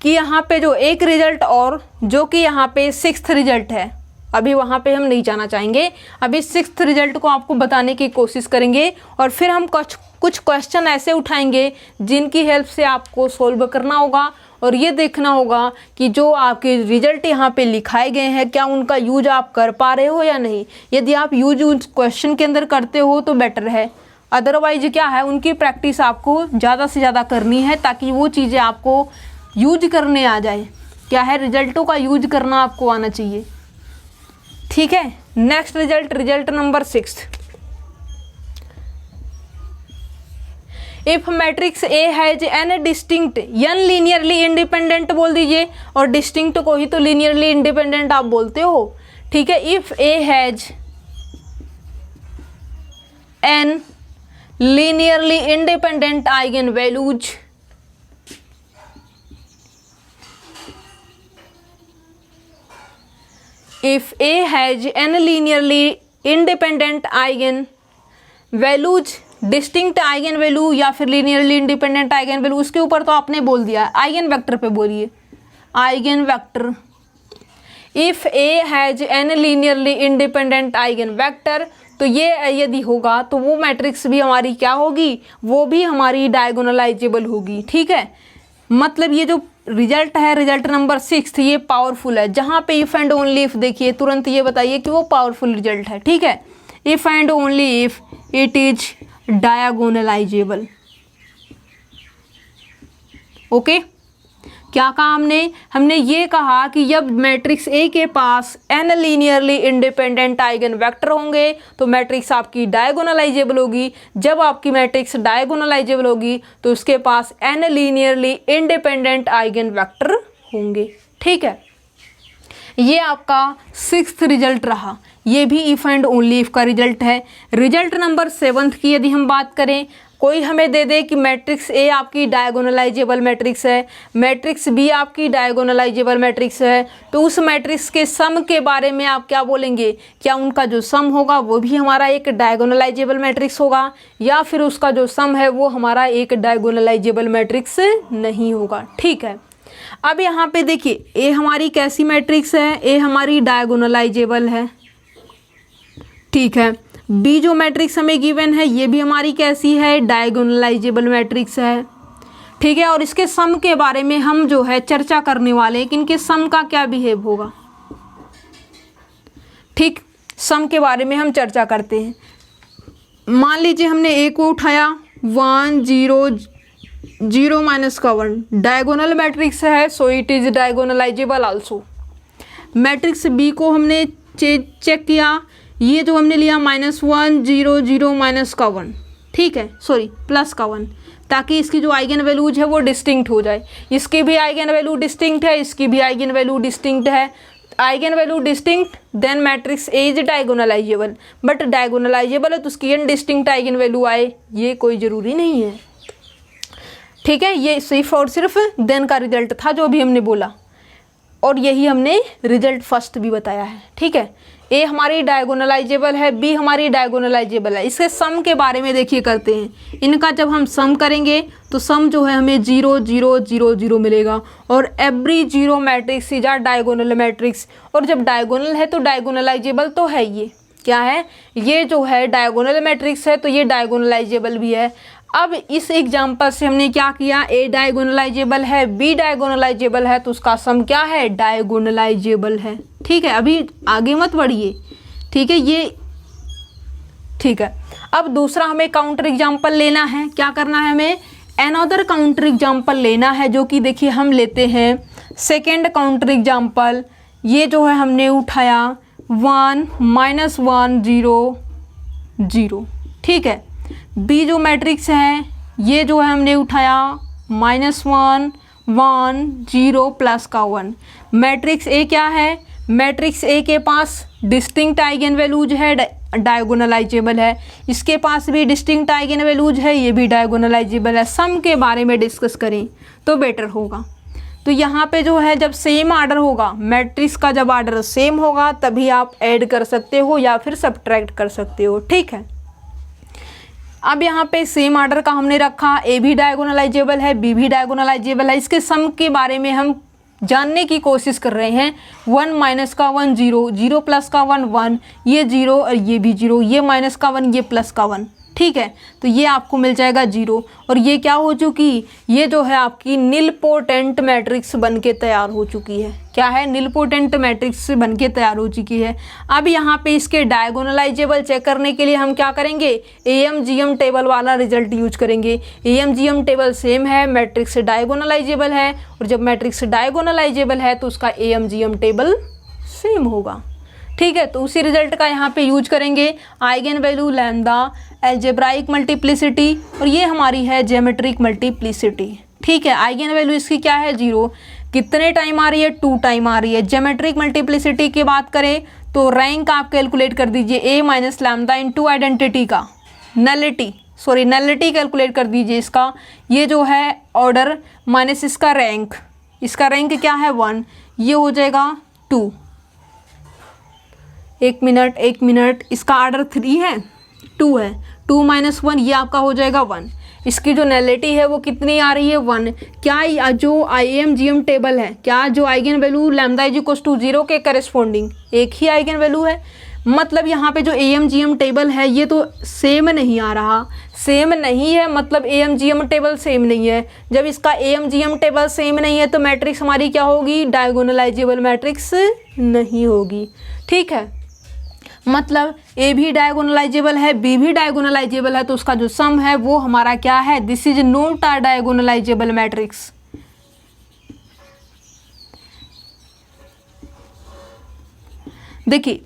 कि यहाँ पे जो एक रिजल्ट और जो कि यहाँ पे 6th रिजल्ट है, अभी वहाँ पे हम नहीं जाना चाहेंगे, अभी 6th रिजल्ट को आपको बताने की कोशिश करेंगे और फिर हम कुछ क्वेश्चन ऐसे उठाएंगे जिनकी हेल्प से आपको सोल्व करना होगा और ये देखना होगा कि जो आपके रिजल्ट यहाँ पे लिखाए गए हैं क्या उनका यूज आप कर पा रहे हो या नहीं। यदि आप यूज क्वेश्चन के अंदर करते हो तो बेटर है, अदरवाइज क्या है उनकी प्रैक्टिस आपको ज़्यादा से ज़्यादा करनी है ताकि वो चीज़ें आपको यूज करने आ जाए। क्या है, रिजल्टों का यूज करना आपको आना चाहिए। ठीक है, next result number 6। If matrix A has n distinct n linearly independent बोल दीजिए, और डिस्टिंक्ट को ही तो लीनियरली इंडिपेंडेंट आप बोलते हो। ठीक है, if A has N linearly independent eigen values if A has n linearly independent eigen values, distinct eigen value या फिर लीनियरली इंडिपेंडेंट आइगन वैल्यू, उसके ऊपर तो आपने बोल दिया। आइगन वेक्टर पे बोलिए, eigen vector. If A has n linearly independent eigen vector, तो ये यदि होगा तो वो मैट्रिक्स भी हमारी क्या होगी, वो भी हमारी डायगोनलाइजेबल होगी। ठीक है, मतलब ये जो रिजल्ट है रिजल्ट नंबर 6 ये पावरफुल है। जहाँ पे इफ एंड ओनली इफ देखिए तुरंत ये बताइए कि वो पावरफुल रिजल्ट है। ठीक है, if and only if it is diagonalisable. Okay, क्या कहा हमने ये कहा कि जब मैट्रिक्स ए के पास n linearly independent eigen vector होंगे तो मैट्रिक्स आपकी डायगोनलाइजेबल होगी। जब आपकी मैट्रिक्स डायगोनलाइजेबल होगी तो उसके पास n linearly independent eigen vector होंगे। ठीक है, ये आपका 6th रिजल्ट रहा। ये भी इफ एंड ओनली इफ का रिजल्ट है। रिजल्ट नंबर 7 की यदि हम बात करें, कोई हमें दे दे कि मैट्रिक्स ए आपकी डायगोनलाइजेबल मैट्रिक्स है, मैट्रिक्स बी आपकी डायगोनलाइजेबल मैट्रिक्स है, तो उस मैट्रिक्स के सम के बारे में आप क्या बोलेंगे? क्या उनका जो सम होगा वो भी हमारा एक डायगोनलाइजेबल मैट्रिक्स होगा, या फिर उसका जो सम है वो हमारा एक डायगोनलाइजेबल मैट्रिक्स नहीं होगा। ठीक है, अब यहाँ पे देखिए ए हमारी कैसी मैट्रिक्स है, ए हमारी डायगोनलाइजेबल है। ठीक है, बी जो मैट्रिक्स हमें गिवन है ये भी हमारी कैसी है, डायगोनलाइजेबल मैट्रिक्स है। ठीक है, और इसके सम के बारे में हम जो है चर्चा करने वाले हैं कि इनके सम का क्या बिहेव होगा। ठीक, सम के बारे में हम चर्चा करते हैं। मान लीजिए हमने ए को उठाया 1 0 0 माइनस का 1, डायगोनल मैट्रिक्स है, so it is diagonalizable also. Matrix B को हमने चेक किया, ये जो हमने लिया -1 0 0 माइनस का 1, ठीक है, सॉरी प्लस का 1, ताकि इसकी जो आइगन वैल्यूज है वो डिस्टिंक्ट हो जाए। इसकी भी आइगन वैल्यू डिस्टिंक्ट है, इसकी भी आइगन वैल्यू डिस्टिंक्ट है। Eigen value distinct then matrix A is diagonalizable, but diagonalizable है तो उसकी इनडिस्टिंक्ट आइगन वैल्यू आए ये कोई ज़रूरी नहीं है। ठीक है, ये सिर्फ और सिर्फ देन का रिजल्ट था जो अभी हमने बोला, और यही हमने रिजल्ट फर्स्ट भी बताया है। ठीक है, ए हमारी डायगोनलाइजेबल है, बी हमारी डायगोनलाइजेबल है। इसके सम के बारे में देखिए करते हैं। इनका जब हम सम करेंगे तो सम जो है हमें 0 0 0 0 मिलेगा, और every 0 matrix is a diagonal matrix. और जब डायगोनल है तो डायगोनलाइजेबल तो है, ये क्या है, ये जो है डायगोनल मैट्रिक्स है तो ये डायगोनलाइजेबल भी है। अब इस एग्जाम्पल से हमने क्या किया, ए डायगोनलाइजेबल है, बी डायगोनलाइजेबल है, तो उसका सम क्या है, डायगोनलाइजेबल है। ठीक है, अभी आगे मत बढ़िए। ठीक है, ये ठीक है। अब दूसरा हमें काउंटर एग्जाम्पल लेना है। क्या करना है, हमें अनदर काउंटर एग्जाम्पल लेना है, जो कि देखिए हम लेते हैं सेकेंड काउंटर एग्जाम्पल। ये जो है हमने उठाया 1 -1 0 0। ठीक है, बी जो मैट्रिक्स है ये जो है हमने उठाया -1 1 0 प्लस का 1। मैट्रिक्स ए क्या है, मैट्रिक्स ए के पास डिस्टिंक्ट आइगन वैल्यूज है, डायगोनलाइजेबल है। इसके पास भी डिस्टिंक्ट आइगन वैल्यूज है, ये भी डायगोनलाइजेबल है। सम के बारे में डिस्कस करें तो बेटर होगा। तो यहाँ पे जो है जब सेम आर्डर होगा, मैट्रिक्स का जब आर्डर सेम होगा तभी आप ऐड कर सकते हो या फिर सब्ट्रैक्ट कर सकते हो। ठीक है, अब यहाँ पे सेम ऑर्डर का हमने रखा, ए भी डायगोनलाइजेबल है, बी भी डायगोनलाइजेबल है। इसके सम के बारे में हम जानने की कोशिश कर रहे हैं। 1 माइनस का 1 0, 0 प्लस का 1 1, ये 0 और ये भी 0, ये माइनस का 1 ये प्लस का 1, ठीक है। तो ये आपको मिल जाएगा 0 और ये क्या हो चुकी, ये जो है आपकी निलपोटेंट मैट्रिक्स बन के तैयार हो चुकी है। क्या है, निलपोटेंट मैट्रिक्स बन के तैयार हो चुकी है। अब यहाँ पे इसके डायगोनलाइजेबल चेक करने के लिए हम क्या करेंगे, AMGM टेबल वाला रिजल्ट यूज करेंगे। AMGM टेबल सेम है, मैट्रिक्स डायगोनलाइजेबल है, और जब मैट्रिक्स डायगोनलाइजेबल है तो उसका AMGM टेबल सेम होगा, ठीक है। तो उसी रिजल्ट का यहाँ पे यूज करेंगे। Eigen value lambda, algebraic multiplicity, और ये हमारी है ज्योमेट्रिक मल्टीप्लिसिटी, ठीक है। आइगन वैल्यू इसकी क्या है 0, कितने टाइम आ रही है 2 टाइम आ रही है। ज्योमेट्रिक मल्टीप्लिसिटी की बात करें तो रैंक आप कैलकुलेट कर दीजिए A minus lambda into identity का नलिटी कैलकुलेट कर दीजिए इसका। ये जो है ऑर्डर माइनस इसका रैंक क्या है 1, ये हो जाएगा 2। एक मिनट, इसका ऑर्डर 3 है, 2 है, 2 माइनस 1 ये आपका हो जाएगा 1। इसकी जो नलिटी है वो कितनी आ रही है 1। क्या जो AMGM टेबल है, क्या जो eigen value lambda is equal to 0 के करेस्पॉन्डिंग एक ही आइगन वैल्यू है, मतलब यहाँ पे जो AMGM टेबल है ये तो सेम नहीं आ रहा, सेम नहीं है, मतलब AMGM टेबल सेम नहीं है। जब इसका AMGM टेबल सेम नहीं है तो मैट्रिक्स हमारी क्या होगी, डायगोनलाइजेबल मैट्रिक्स नहीं होगी, ठीक है। मतलब ए भी डायगोनलाइजेबल है, बी भी डायगोनलाइजेबल है, तो उसका जो सम है वो हमारा क्या है, this is not a diagonalisable matrix. देखिए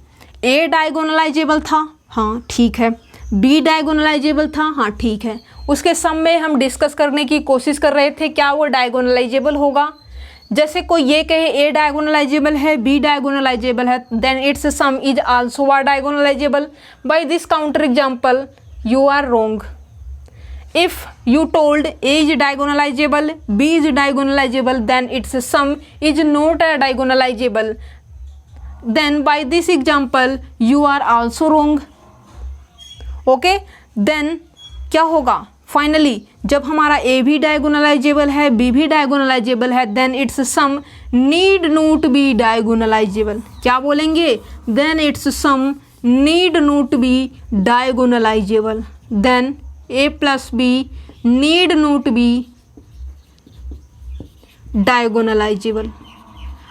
ए डायगोनलाइजेबल था, हाँ ठीक है, बी डायगोनलाइजेबल था, हाँ ठीक है। उसके सम में हम डिस्कस करने की कोशिश कर रहे थे क्या वो डायगोनलाइजेबल होगा। जैसे कोई ये कहे ए डायगोनलाइजेबल है, बी डायगोनलाइजेबल है, then its sum is also a diagonalizable. By this counter example you are wrong. If you told A is diagonalizable, B is diagonalizable, then its sum is not a diagonalizable, then by this example you are also wrong. Okay, then क्या होगा, फाइनली जब हमारा ए भी डायगोनलाइजेबल है, बी भी डायगोनलाइजेबल है, then its sum need not be diagonalizable. क्या बोलेंगे, then its sum need not be diagonalizable, then A plus B need not be diagonalizable.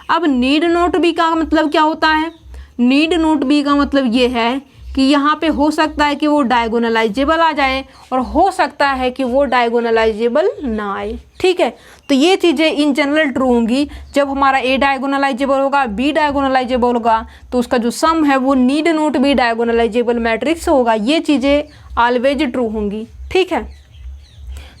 अब नीड नॉट बी का मतलब क्या होता है, नीड नॉट बी का मतलब ये है कि यहाँ पे हो सकता है कि वो डायगोनलाइजेबल आ जाए और हो सकता है कि वो डायगोनलाइजेबल ना आए, ठीक है। तो ये चीज़ें इन जनरल ट्रू होंगी। जब हमारा ए डायगोनलाइजेबल होगा, बी डायगोनलाइजेबल होगा, तो उसका जो सम है वो need not be diagonalisable matrix होगा। ये चीज़ें ऑलवेज ट्रू होंगी, ठीक है।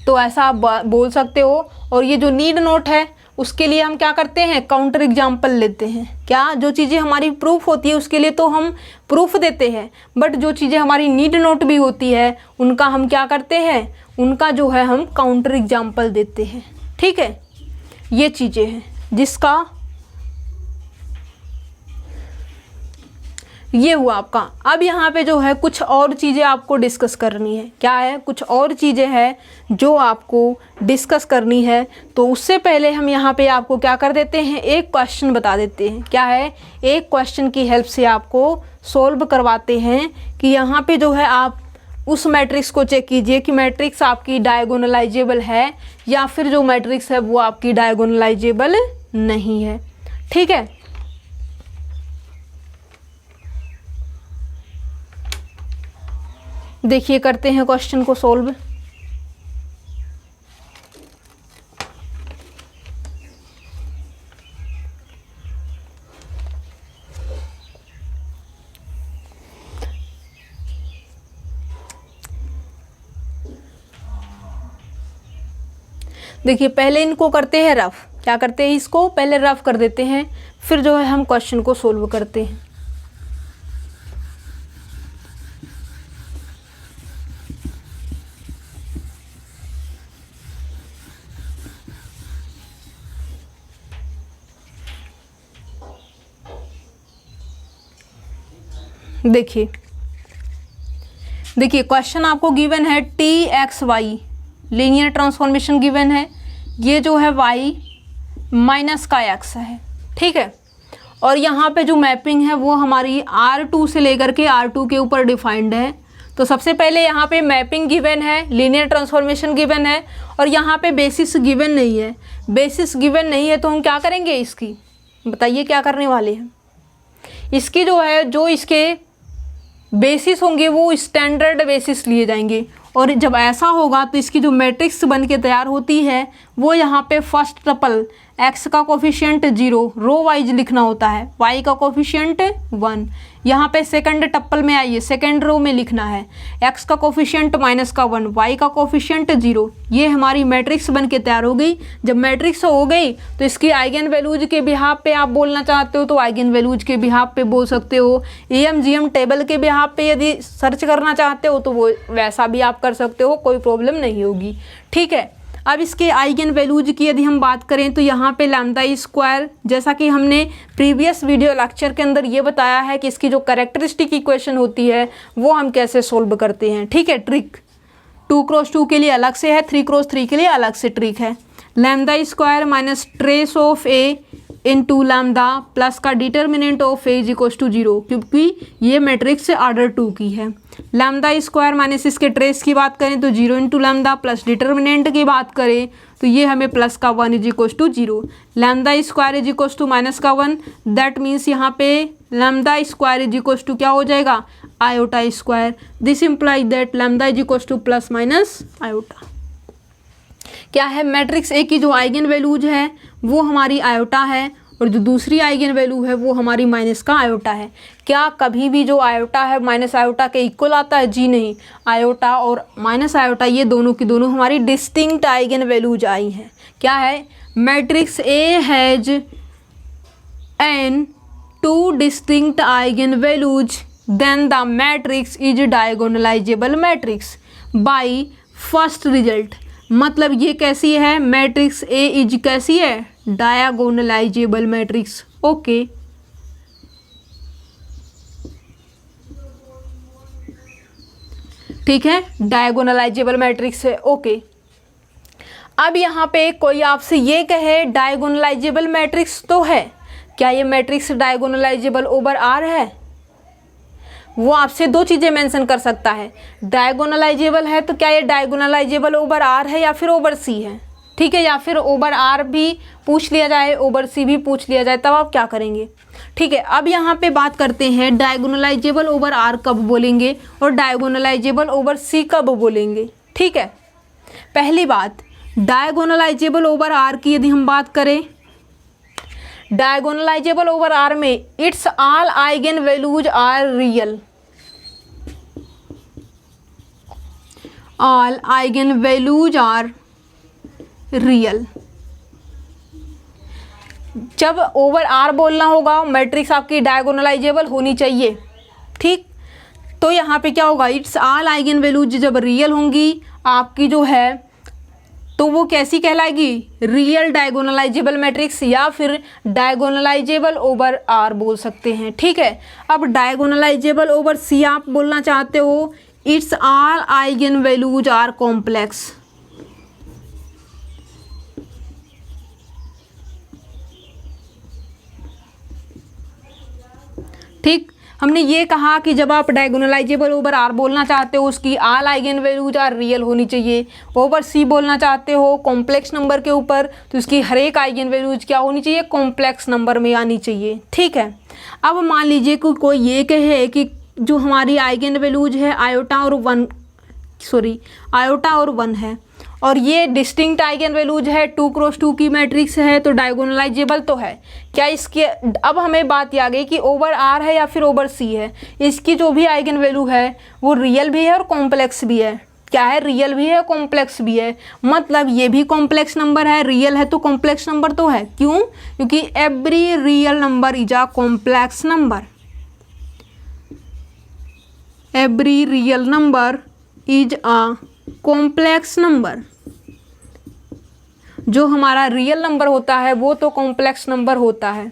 तो ऐसा आप बोल सकते हो। और ये जो नीड नोट है उसके लिए हम क्या करते हैं, काउंटर एग्जाम्पल लेते हैं। क्या, जो चीज़ें हमारी प्रूफ होती है उसके लिए तो हम प्रूफ देते हैं, बट जो चीज़ें हमारी नीड नोट भी होती है उनका हम क्या करते हैं, उनका जो है हम काउंटर एग्जाम्पल देते हैं, ठीक है। ये चीज़ें हैं जिसका ये हुआ आपका। अब यहाँ पे जो है कुछ और चीज़ें आपको डिस्कस करनी है। क्या है, कुछ और चीज़ें हैं जो आपको डिस्कस करनी है। तो उससे पहले हम यहाँ पे आपको क्या कर देते हैं, एक क्वेश्चन बता देते हैं। क्या है, एक क्वेश्चन की हेल्प से आपको सॉल्व करवाते हैं कि यहाँ पे जो है आप उस मैट्रिक्स को चेक कीजिए कि मैट्रिक्स आपकी डायगोनलाइजेबल है या फिर जो मैट्रिक्स है वो आपकी डायगोनलाइजेबल नहीं है, ठीक है। देखिए करते हैं क्वेश्चन को सॉल्व। देखिए पहले इनको करते हैं रफ। क्या करते हैं, इसको पहले रफ कर देते हैं, फिर जो है हम क्वेश्चन को सॉल्व करते हैं। देखिए देखिए क्वेश्चन आपको गिवन है T X Y linear transformation given है, ये जो है y माइनस का x है, ठीक है। और यहाँ पे जो मैपिंग है वो हमारी R2 से लेकर के R2 के ऊपर डिफाइंड है। तो सबसे पहले यहाँ पे मैपिंग गिवन है, लीनियर ट्रांसफॉर्मेशन गिवन है, और यहाँ पे बेसिस गिवन नहीं है। बेसिस गिवन नहीं है तो हम क्या करेंगे, इसकी बताइए क्या करने वाले हैं। इसकी जो है, जो इसके बेसिस होंगे वो स्टैंडर्ड बेसिस लिए जाएंगे, और जब ऐसा होगा तो इसकी जो मैट्रिक्स बन के तैयार होती है वो यहाँ पे फर्स्ट टपल x का कोफिशिएंट 0 रो वाइज लिखना होता है, y का कोफिशिएंट 1। यहाँ पे सेकंड टप्पल में आइए, सेकंड रो में लिखना है x का कोफिशिएंट -1, y का कोफिशिएंट 0। ये हमारी मैट्रिक्स बन के तैयार हो गई। जब मैट्रिक्स हो गई तो इसकी आइगन वैल्यूज के बिहाफ पे आप बोलना चाहते हो तो आइगन वैल्यूज के बिहाफ पे बोल सकते हो। AMGM टेबल के बिहाफ पे यदि सर्च करना चाहते हो तो वो वैसा भी आप कर सकते हो, कोई प्रॉब्लम नहीं होगी, ठीक है। अब इसके आइगन वैल्यूज की यदि हम बात करें तो यहाँ पे लैम्डा स्क्वायर, जैसा कि हमने प्रीवियस वीडियो लेक्चर के अंदर ये बताया है कि इसकी जो कैरेक्टरिस्टिक इक्वेशन होती है वो हम कैसे सोल्व करते हैं, ठीक है। ट्रिक 2x2 के लिए अलग से है, 3x3 के लिए अलग से ट्रिक है। Lambda square minus trace of A into lambda plus का determinant of A is equals to 0, क्योंकि ये मैट्रिक्स ऑर्डर 2 की है। लैम्डा स्क्वायर माइनस इसके ट्रेस की बात करें तो 0 इंटू लैम्डा, प्लस डिटर्मिनेंट की बात करें तो ये हमें प्लस का 1 is equals to 0। Lambda square is equals to minus का 1, दैट मीन्स यहाँ पे lambda square is equals to क्या हो जाएगा, iota square. This implies that lambda is equals to plus minus iota. क्या है, मैट्रिक्स ए की जो आइगन वैल्यूज है वो हमारी आयोटा है, और जो दूसरी आइगन वैल्यू है वो हमारी माइनस का आयोटा है। क्या कभी भी जो आयोटा है माइनस आयोटा के इक्वल आता है? जी नहीं, आयोटा और माइनस आयोटा ये दोनों की दोनों हमारी डिस्टिंक्ट आइगन वैल्यूज आई हैं। क्या है, matrix A has n 2 distinct eigen values then the matrix is diagonalizable matrix by first result. मतलब ये कैसी है, मैट्रिक्स ए इज कैसी है, डायगोनलाइजेबल मैट्रिक्स। ओके, ठीक है, डायगोनलाइजेबल मैट्रिक्स है। ओके, अब यहाँ पे कोई आपसे ये कहे डायगोनलाइजेबल मैट्रिक्स तो है, क्या ये मैट्रिक्स डायगोनलाइजेबल ओवर आर है? वो आपसे दो चीज़ें मेंशन कर सकता है, डायगोनलाइजेबल है तो क्या ये डायगोनलाइजेबल ओवर आर है या फिर ओवर सी है, ठीक है, या फिर ओवर आर भी पूछ लिया जाए, ओवर सी भी पूछ लिया जाए, तब आप क्या करेंगे, ठीक है। अब यहाँ पे बात करते हैं डायगोनलाइजेबल ओवर आर कब बोलेंगे और डायगोनलाइजेबल ओवर सी कब बोलेंगे, ठीक है। पहली बात, डायगोनलाइजेबल ओवर आर की यदि हम बात करें, डायगोनलाइजेबल ओवर आर में its all eigen values are real, all eigen values are real. जब ओवर आर बोलना होगा मैट्रिक्स आपकी डायगोनलाइजेबल होनी चाहिए, ठीक। तो यहाँ पे क्या होगा, इट्स ऑल आइगन वैल्यूज जब रियल होंगी आपकी जो है तो वो कैसी कहलाएगी, रियल डायगोनलाइजेबल मैट्रिक्स या फिर डायगोनलाइजेबल ओवर आर बोल सकते हैं, ठीक है। अब डायगोनलाइजेबल ओवर सी आप बोलना चाहते हो, its all eigen values are complex, ठीक। हमने ये कहा कि जब आप डायगोनलाइजेबल ओवर आर बोलना चाहते हो उसकी all eigen values are real होनी चाहिए। ओवर सी बोलना चाहते हो कॉम्प्लेक्स नंबर के ऊपर तो उसकी हर एक आइगन वैल्यूज क्या होनी चाहिए, कॉम्प्लेक्स नंबर में आनी चाहिए, ठीक है। अब मान लीजिए कि कोई ये कहे कि जो हमारी आइगन वैल्यूज है आयोटा और 1 है और ये डिस्टिंक्ट आइगन वैल्यूज है, 2x2 की मैट्रिक्स है तो डायगोनलाइजेबल तो है। क्या इसके, अब हमें बात आ गई कि ओवर आर है या फिर ओवर सी है। इसकी जो भी आइगन वैल्यू है वो रियल भी है और कॉम्प्लेक्स भी है। क्या है, रियल भी है, कॉम्प्लेक्स भी है, मतलब ये भी कॉम्प्लेक्स नंबर है, रियल है तो कॉम्प्लेक्स नंबर तो है। क्यों? क्योंकि every real number is a complex number, every real number is a complex number. जो हमारा रियल नंबर होता है वो तो कॉम्प्लेक्स नंबर होता है।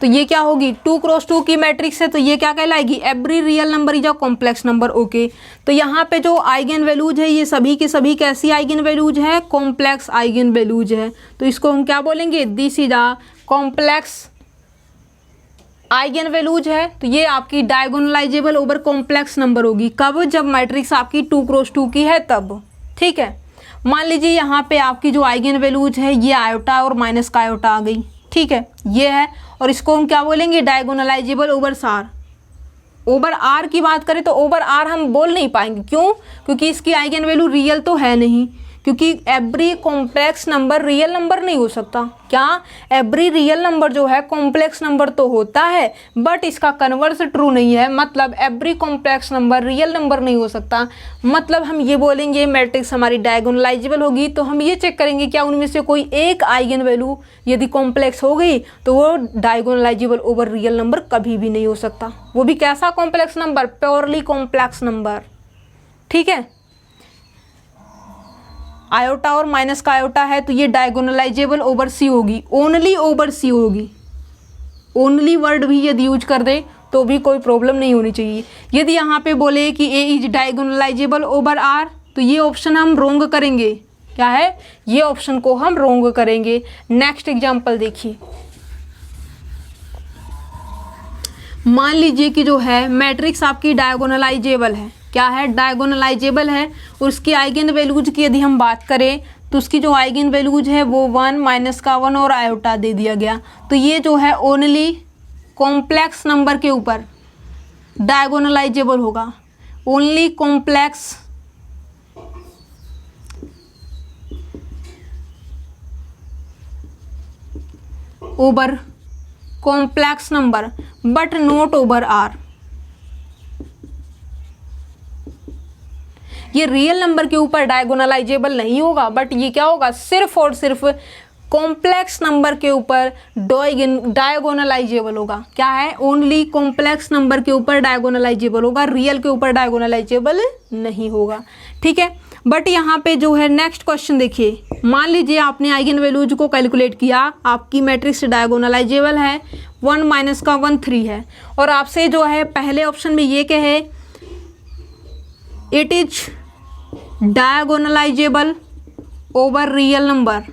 तो ये क्या होगी 2x2 की मैट्रिक्स है, तो ये क्या कहलाएगी every real number is a complex number. Okay, तो यहाँ पे जो आइगन वैल्यूज है ये सभी के सभी कैसी आइगन वैल्यूज है, कॉम्प्लेक्स आइगन वैल्यूज है। तो इसको हम क्या बोलेंगे, this is a complex eigen values है। तो ये आपकी डायगोनलाइजेबल ओवर कॉम्प्लेक्स नंबर होगी, कब, जब मैट्रिक्स आपकी 2x2 की है तब। ठीक है, मान लीजिए यहाँ पे आपकी जो आइगन वैल्यूज है ये आयोटा और माइनस का आयोटा आ गई। ठीक है, ये है, और इसको हम क्या बोलेंगे diagonalizable over R. Over R की बात करें तो ओवर आर हम बोल नहीं पाएंगे, क्यों, क्योंकि इसकी आइगन वैल्यू रियल तो है नहीं, क्योंकि every complex number real number नहीं हो सकता। क्या, एवरी रियल नंबर जो है कॉम्प्लेक्स नंबर तो होता है, बट इसका कन्वर्स ट्रू नहीं है, मतलब every complex number real number नहीं हो सकता। मतलब हम ये बोलेंगे मैट्रिक्स हमारी डायगोनलाइजेबल होगी, तो हम ये चेक करेंगे क्या उनमें से कोई एक आइगन वैल्यू यदि कॉम्प्लेक्स हो गई तो वो डायगोनलाइजेबल ओवर रियल नंबर कभी भी नहीं हो सकता, वो भी कैसा complex number, purely complex number. ठीक है, आयोटा और माइनस का आयोटा है तो ये डायगोनलाइजेबल ओवर सी होगी, ओनली ओवर सी होगी। ओनली वर्ड भी यदि यूज कर दे तो भी कोई प्रॉब्लम नहीं होनी चाहिए। यदि यहाँ पे बोले कि ए इज डायगोनलाइजेबल ओवर आर तो ये ऑप्शन हम रोंग करेंगे। क्या है, ये ऑप्शन को हम रोंग करेंगे। नेक्स्ट एग्जांपल देखिए, मान लीजिए कि जो है मैट्रिक्स आपकी डायगोनलाइजेबल है। क्या है, डायगोनलाइजेबल है, उसकी आइगन वैल्यूज की यदि हम बात करें तो उसकी जो आइगन वैल्यूज है वो 1 माइनस का 1 और आयोटा दे दिया गया। तो ये जो है ओनली कॉम्प्लेक्स नंबर के ऊपर डायगोनलाइजेबल होगा, only complex over complex number but not over R. ये रियल नंबर के ऊपर डायगोनलाइजेबल नहीं होगा, बट ये क्या होगा, सिर्फ और सिर्फ कॉम्प्लेक्स नंबर के ऊपर डायगोनलाइजेबल होगा। क्या है, ओनली कॉम्प्लेक्स नंबर के ऊपर डायगोनलाइजेबल होगा, रियल के ऊपर डायगोनलाइजेबल नहीं होगा। ठीक है, बट यहाँ पे जो है नेक्स्ट क्वेश्चन देखिए, मान लीजिए आपने आइगन वैल्यूज को कैलकुलेट किया, आपकी मैट्रिक्स डायगोनलाइजेबल है, 1 माइनस का 1 3 है, और आपसे जो है पहले ऑप्शन में ये कहे it is diagonalisable over real number,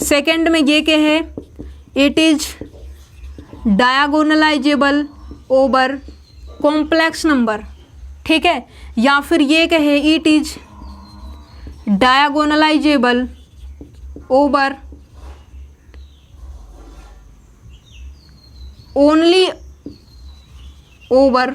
second में ये कहे it is diagonalisable over complex number. ठीक है, या फिर ये कहे it is diagonalisable over only over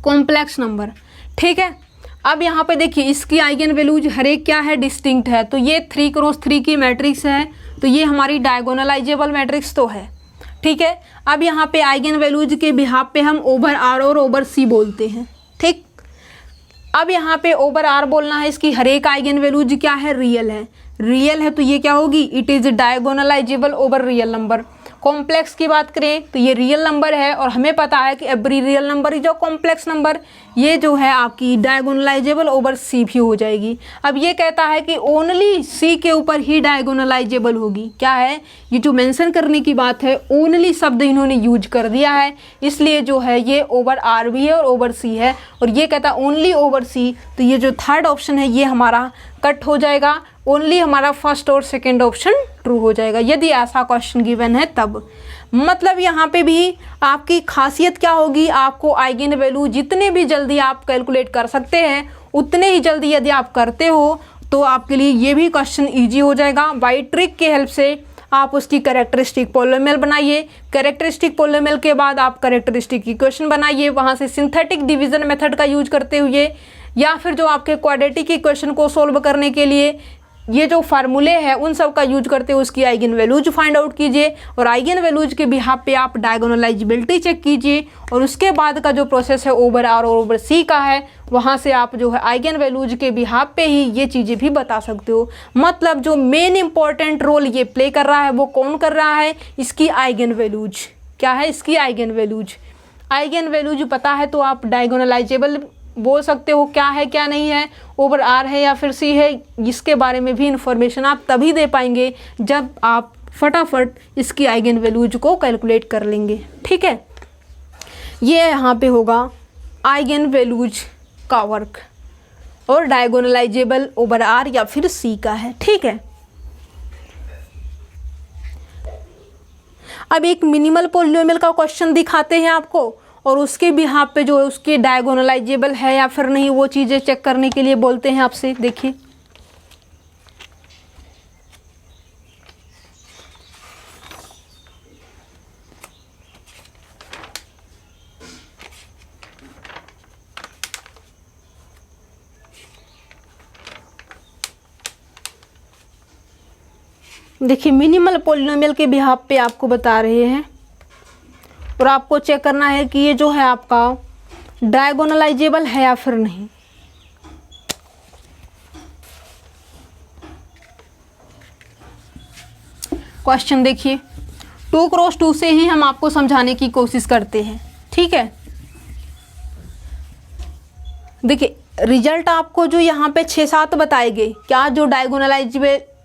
complex number. ठीक है, अब यहाँ पे देखिए इसकी आइगन वैल्यूज हर एक क्या है, डिस्टिंक्ट है। तो ये 3x3 की मैट्रिक्स है, तो ये हमारी डायगोनलाइजेबल मैट्रिक्स तो है। ठीक है, अब यहाँ पे आइगन वैल्यूज के बिहाफ पे हम ओवर आर और ओवर सी बोलते हैं। ठीक, अब यहाँ पे ओवर आर बोलना है, इसकी हर एक आइगन वैल्यूज क्या है, रियल है। रियल है तो ये क्या होगी, it is diagonalisable over real number. Complex की बात करें तो ये रियल नंबर है, और हमें पता है कि every real number is a complex number, ये जो है आपकी डायगोनलाइजेबल ओवर सी भी हो जाएगी। अब ये कहता है कि ओनली सी के ऊपर ही डायगोनलाइजेबल होगी। क्या है, ये जो मेंशन करने की बात है, ओनली शब्द इन्होंने यूज कर दिया है, इसलिए जो है ये ओवर आर भी है और ओवर सी है, और ये कहता है ओनली ओवर सी। तो ये जो थर्ड ऑप्शन है ये हमारा कट हो जाएगा, ओनली हमारा फर्स्ट और सेकेंड ऑप्शन ट्रू हो जाएगा, यदि ऐसा क्वेश्चन गिवन है तब। मतलब यहाँ पे भी आपकी खासियत क्या होगी, आपको आइगन वैल्यू जितने भी जल्दी आप कैलकुलेट कर सकते हैं उतने ही जल्दी यदि आप करते हो तो आपके लिए ये भी क्वेश्चन इजी हो जाएगा। बाई ट्रिक के हेल्प से आप उसकी कैरेक्टरिस्टिक पॉलिनोमियल बनाइए, कैरेक्टरिस्टिक पॉलिनोमियल के बाद आप कैरेक्टरिस्टिक इक्वेशन बनाइए, वहाँ से सिंथेटिक डिवीजन मेथड का यूज करते हुए, या फिर जो आपके क्वाड्रेटिक इक्वेशन को सोल्व करने के लिए ये जो फार्मूले हैं उन सब का यूज करते हुए उसकी आइगन वैल्यूज फाइंड आउट कीजिए, और आइगन वैल्यूज के बिहाफ पे आप डायगोनलाइजेबिलिटी चेक कीजिए, और उसके बाद का जो प्रोसेस है ओवर आर और ओवर सी का है, वहाँ से आप जो है आइगन वैल्यूज के बिहाफ पे ही ये चीज़ें भी बता सकते हो। मतलब जो मेन इंपॉर्टेंट रोल ये प्ले कर रहा है वो कौन कर रहा है, इसकी आइगन वैल्यूज। क्या है, इसकी आइगन वैल्यूज। आइगन वैल्यूज पता है तो आप डायगोनलाइजेबल बोल सकते हो, क्या है क्या नहीं है, ओवर आर है या फिर सी है, इसके बारे में भी इंफॉर्मेशन आप तभी दे पाएंगे जब आप फटाफट इसकी आइगन वैल्यूज को कैलकुलेट कर लेंगे। ठीक है, ये यहाँ पे होगा आइगन वैल्यूज का वर्क और डायगोनलाइजेबल ओवर आर या फिर सी का है। ठीक है, अब एक मिनिमल पॉलिनोमियल का क्वेश्चन दिखाते हैं आपको और उसके बिहाफ पे जो है उसके डायगोनलाइजेबल है या फिर नहीं वो चीज़ें चेक करने के लिए बोलते हैं आपसे। देखिए मिनिमल पॉलिनोमियल के बिहाफ पे आपको बता रहे हैं और आपको चेक करना है कि ये जो है आपका डायगोनलाइजेबल है या फिर नहीं। क्वेश्चन देखिए, 2x2 से ही हम आपको समझाने की कोशिश करते हैं। ठीक है, देखिए रिजल्ट आपको जो यहाँ पे 6-7 बताए गए, क्या जो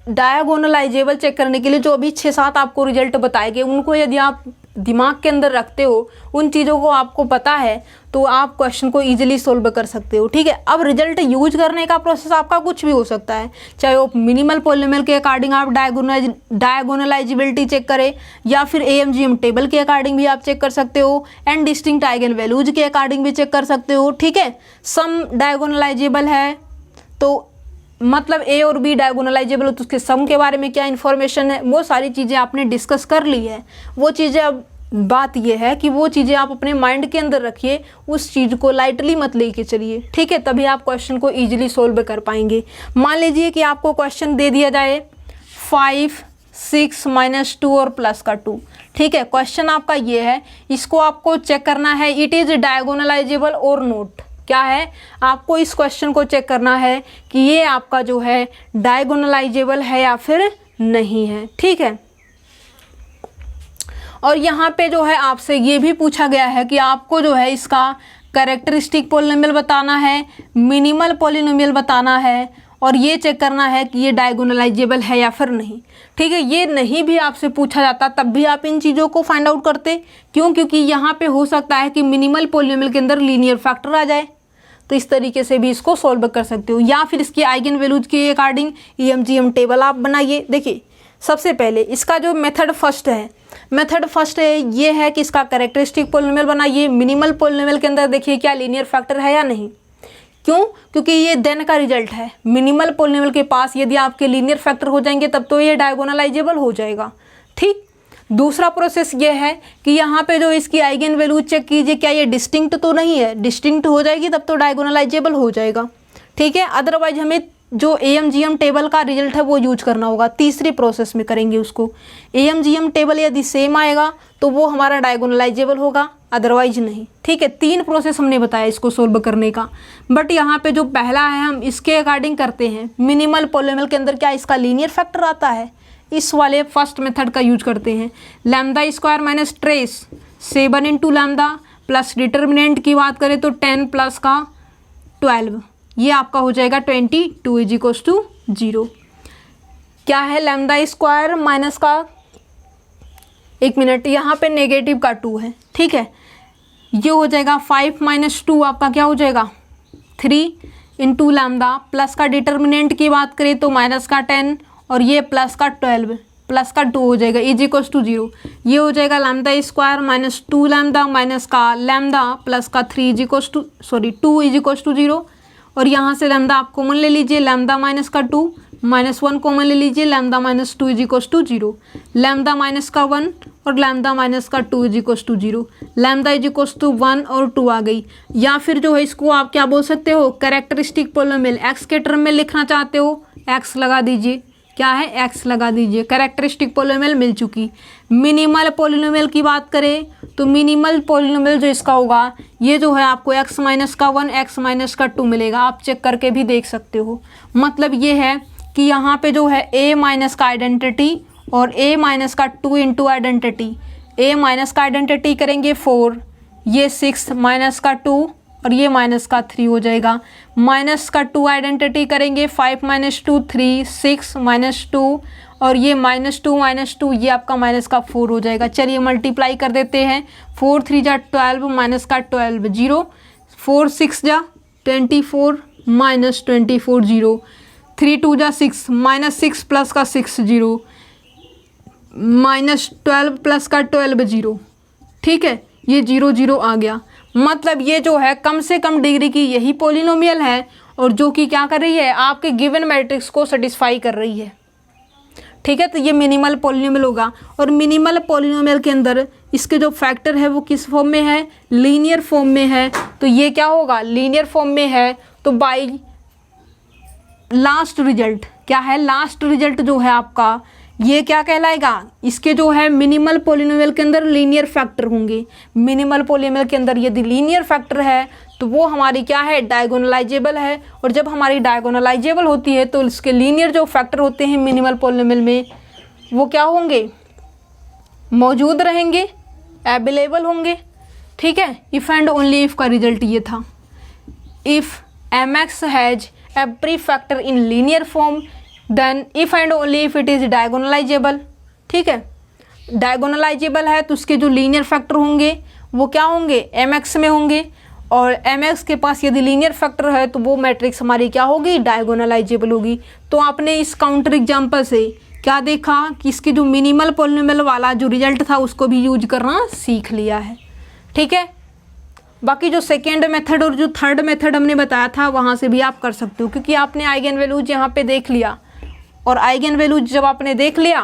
डायगोनलाइजेबल चेक करने के लिए जो अभी 6-7 आपको रिजल्ट बताए गए, उनको यदि आप दिमाग के अंदर रखते हो, उन चीज़ों को आपको पता है, तो आप क्वेश्चन को इजीली सोल्व कर सकते हो। ठीक है, अब रिजल्ट यूज करने का प्रोसेस आपका कुछ भी हो सकता है, चाहे वो मिनिमल पॉलिनोमियल के अकॉर्डिंग आप डायगोनलाइजेबिलिटी चेक करें या फिर AMGM टेबल के अकॉर्डिंग भी आप चेक कर सकते हो, एंड डिस्टिंक्ट आइगन वैल्यूज के अकॉर्डिंग भी चेक कर सकते हो। ठीक है, सम डायगोनलाइजेबल है तो मतलब A और B डायगोनलाइजेबल हो तो उसके सम के बारे में क्या इन्फॉर्मेशन है, वो सारी चीज़ें आपने डिस्कस कर ली है। वो चीज़ें अब बात ये है कि वो चीज़ें आप अपने माइंड के अंदर रखिए, उस चीज़ को लाइटली मत लेके चलिए। ठीक है, तभी आप क्वेश्चन को इजीली सोल्व कर पाएंगे। मान लीजिए कि आपको क्वेश्चन दे दिया जाए 5, 6 -2 और प्लस का 2। ठीक है, क्वेश्चन आपका ये है, इसको आपको चेक करना है इट इज़ डायगोनलाइजेबल और नोट। क्या है, आपको इस क्वेश्चन को चेक करना है कि ये आपका जो है डायगोनलाइजेबल है या फिर नहीं है। ठीक है, और यहाँ पे जो है आपसे ये भी पूछा गया है कि आपको जो है इसका कैरेक्टरिस्टिक पॉलिनोमियल बताना है, मिनिमल पॉलिनोमियल बताना है और ये चेक करना है कि ये डायगोनलाइजेबल है या फिर नहीं। ठीक है, ये नहीं भी आपसे पूछा जाता तब भी आप इन चीज़ों को फाइंड आउट करते। क्यों? क्योंकि यहाँ पे हो सकता है कि मिनिमल पॉलिनोमियल के अंदर लीनियर फैक्टर आ जाए, तो इस तरीके से भी इसको सॉल्व कर सकते हो, या फिर इसकी आइगन वैल्यूज के अकॉर्डिंग AMGM टेबल आप बनाइए। देखिए सबसे पहले इसका जो मेथड फर्स्ट है ये है कि इसका कैरेक्टरिस्टिक पॉलिनोमियल बनाइए। मिनिमल पॉलिनोमियल के अंदर देखिए क्या लीनियर फैक्टर है या नहीं। क्यों? क्योंकि ये देन का रिजल्ट है। मिनिमल पॉलिनोमियल के पास यदि आपके लीनियर फैक्टर हो जाएंगे तब तो ये डायगोनलाइजेबल हो जाएगा। ठीक, दूसरा प्रोसेस ये है कि यहाँ पे जो इसकी आइगन वैल्यू चेक कीजिए क्या ये डिस्टिंक्ट तो नहीं है। डिस्टिंक्ट हो जाएगी तब तो डायगोनलाइजेबल हो जाएगा। ठीक है, अदरवाइज हमें जो AMGM टेबल का रिजल्ट है वो यूज करना होगा। तीसरी प्रोसेस में करेंगे उसको। AMGM टेबल यदि सेम आएगा तो वो हमारा डायगोनलाइजेबल होगा, अदरवाइज नहीं। ठीक है, 3 प्रोसेस हमने बताया इसको सोल्व करने का, बट यहाँ पे जो पहला है हम इसके अकॉर्डिंग करते हैं। मिनिमल पॉलिनोमियल के अंदर क्या इसका लीनियर फैक्टर आता है, इस वाले फर्स्ट मेथड का यूज करते हैं। λ² minus trace 7 × lambda plus determinant की बात करें तो 10 प्लस का 12, ये आपका हो जाएगा 22 = 0। क्या है λ² माइनस का, एक मिनट, यहाँ पे नेगेटिव का 2 है। ठीक है, ये हो जाएगा 5 - 2 आपका क्या हो जाएगा 3 × लैम्डा प्लस का डिटर्मिनेंट की बात करें तो माइनस का 10 और ये प्लस का 12 प्लस का 2 हो जाएगा = 0। ये हो जाएगा λ² माइनस 2 लैम्डा माइनस का लैम्डा प्लस का 2 = 0। और यहाँ से लैम्डा आप कॉमन ले लीजिए, लैम्डा माइनस का 2 -1 कॉमन ले लीजिए, लैम्डा माइनस 2 = 0। लैम्डा माइनस का 1 और लैम्डा माइनस का 2 = 0। लैम्डा = 1 और 2 आ गई। या फिर जो है इसको आप क्या बोल सकते हो, कैरेक्टरिस्टिक पॉलिनोमियल x के टर्म में लिखना चाहते हो, x लगा दीजिए। क्या है, x लगा दीजिए। कैरेक्टरिस्टिक पॉलिनोमियल मिल चुकी। मिनिमल पॉलिनोमियल की बात करें तो मिनिमल पॉलिनोमियल जो इसका होगा ये जो है आपको x - 1 x - 2 मिलेगा। आप चेक करके भी देख सकते हो। मतलब ये है कि यहाँ पे जो है a- का आइडेंटिटी और a- का 2 × आइडेंटिटी। a- का आइडेंटिटी करेंगे 4, ये 6 माइनस का 2 और ये माइनस का 3 हो जाएगा। माइनस का 2 आइडेंटिटी करेंगे 5 - 2 3, 6 - 2 और ये -2 ये आपका माइनस का 4 हो जाएगा। चलिए मल्टीप्लाई कर देते हैं। 4 3 जा 12 माइनस का 12 0, 4 6 जा 24 माइनस 24 0, 3 2 जा 6 -6 प्लस का 6 0, -12 प्लस का 12 0। ठीक है, ये 0 0 आ गया। मतलब ये जो है कम से कम डिग्री की यही पॉलिनोमियल है और जो कि क्या कर रही है, आपके गिवन मैट्रिक्स को सेटिस्फाई कर रही है। ठीक है, तो ये मिनिमल पॉलिनोमियल होगा। और मिनिमल पॉलिनोमियल के अंदर इसके जो फैक्टर है वो किस फॉर्म में है, लीनियर फॉर्म में है। तो ये क्या होगा, लीनियर फॉर्म में है तो बाय लास्ट रिजल्ट क्या है, लास्ट रिजल्ट जो है आपका ये क्या कहलाएगा, इसके जो है मिनिमल पॉलिनोमियल के अंदर लीनियर फैक्टर होंगे। मिनिमल पॉलिनोमियल के अंदर यदि लीनियर फैक्टर है तो वो हमारी क्या है, डायगोनलाइजेबल है। और जब हमारी डायगोनलाइजेबल होती है तो इसके लीनियर जो फैक्टर होते हैं मिनिमल पॉलिनोमियल में वो क्या होंगे, मौजूद रहेंगे, अवेलेबल होंगे। ठीक है, इफ़ एंड ओनली इफ़ का रिजल्ट ये था। If mx has every factor in linear form then if and only if it is diagonalizable. ठीक है, डायगोनलाइजेबल है तो उसके जो लीनियर फैक्टर होंगे वो क्या होंगे, mx में होंगे। और mx के पास यदि लीनियर फैक्टर है तो वो मैट्रिक्स हमारी क्या होगी, डायगोनलाइजेबल होगी। तो आपने इस काउंटर एग्जाम्पल से क्या देखा कि इसके जो मिनिमल पॉलिनोमियल वाला जो रिजल्ट था उसको भी यूज करना सीख लिया है। ठीक है, बाकी जो सेकेंड मेथड और जो थर्ड मेथड हमने बताया था वहाँ से भी आप कर सकते हो, क्योंकि आपने आइगन वैल्यूज यहाँ पे देख लिया। और आइगन वैल्यूज जब आपने देख लिया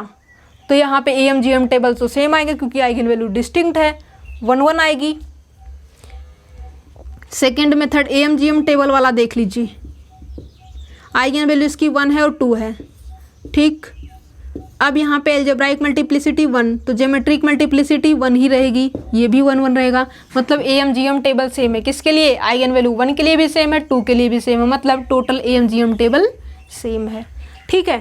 तो यहाँ पे AMGM टेबल तो सेम आएगा क्योंकि आइगन वैल्यू डिस्टिंक्ट है, 1 1 आएगी। सेकेंड मेथड AMGM टेबल वाला देख लीजिए, आइगन वैल्यू इसकी 1 है और 2 है। ठीक, अब यहाँ पे एल्जेब्राइक मल्टीप्लिसिटी 1 तो ज्योमेट्रिक मल्टीप्लिसिटी 1 ही रहेगी, ये भी 1 1 रहेगा। मतलब AMGM टेबल सेम है, किसके लिए, आइगन वैल्यू 1 के लिए भी सेम है, 2 के लिए भी सेम है, मतलब टोटल AMGM टेबल सेम है। ठीक है,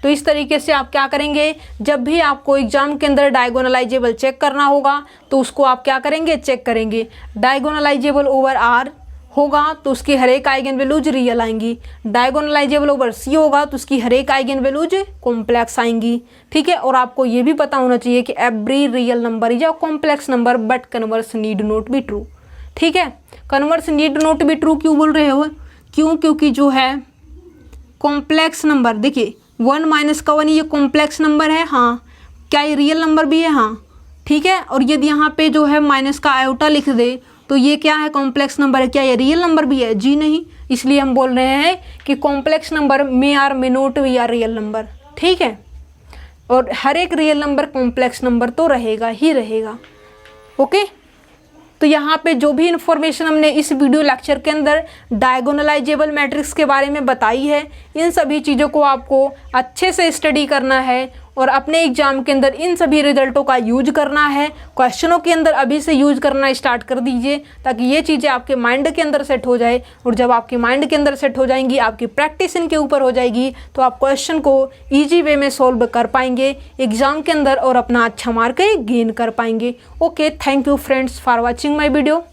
तो इस तरीके से आप क्या करेंगे, जब भी आपको एग्जाम के अंदर डायगोनलाइजेबल चेक करना होगा तो उसको आप क्या करेंगे, चेक करेंगे। डायगोनलाइजेबल ओवर R होगा तो उसकी हर एक आइगन वैल्यूज रियल आएंगी। डायगोनलाइजेबल ओवर C होगा तो उसकी हर एक आइगन वैल्यूज कॉम्प्लेक्स आएंगी। ठीक है, और आपको ये भी पता होना चाहिए कि every real number is a complex number but converse need not be true. ठीक है, converse need not be true क्यों बोल रहे हो, क्यों, क्योंकि जो है कॉम्प्लेक्स नंबर, देखिए 1 माइनस का 1 ये कॉम्प्लेक्स नंबर है, हाँ। क्या ये रियल नंबर भी है, हाँ। ठीक है, और यदि यहाँ पे जो है माइनस का आयोटा लिख दे तो ये क्या है, कॉम्प्लेक्स नंबर है। क्या ये रियल नंबर भी है, जी नहीं। इसलिए हम बोल रहे हैं कि complex number may are may not be are real number. ठीक है, और हर एक रियल नंबर कॉम्प्लेक्स नंबर तो रहेगा ही रहेगा। ओके, तो यहाँ पे जो भी इन्फॉर्मेशन हमने इस वीडियो लेक्चर के अंदर डायगोनलाइजेबल मैट्रिक्स के बारे में बताई है, इन सभी चीज़ों को आपको अच्छे से स्टडी करना है और अपने एग्जाम के अंदर इन सभी रिजल्टों का यूज करना है। क्वेश्चनों के अंदर अभी से यूज करना स्टार्ट कर दीजिए ताकि ये चीज़ें आपके माइंड के अंदर सेट हो जाए। और जब आपके माइंड के अंदर सेट हो जाएंगी, आपकी प्रैक्टिस इनके ऊपर हो जाएगी, तो आप क्वेश्चन को ईजी वे में सॉल्व कर पाएंगे एग्जाम के अंदर और अपना अच्छा मार्क गेन कर पाएंगे। Okay, thank you friends for watching my video.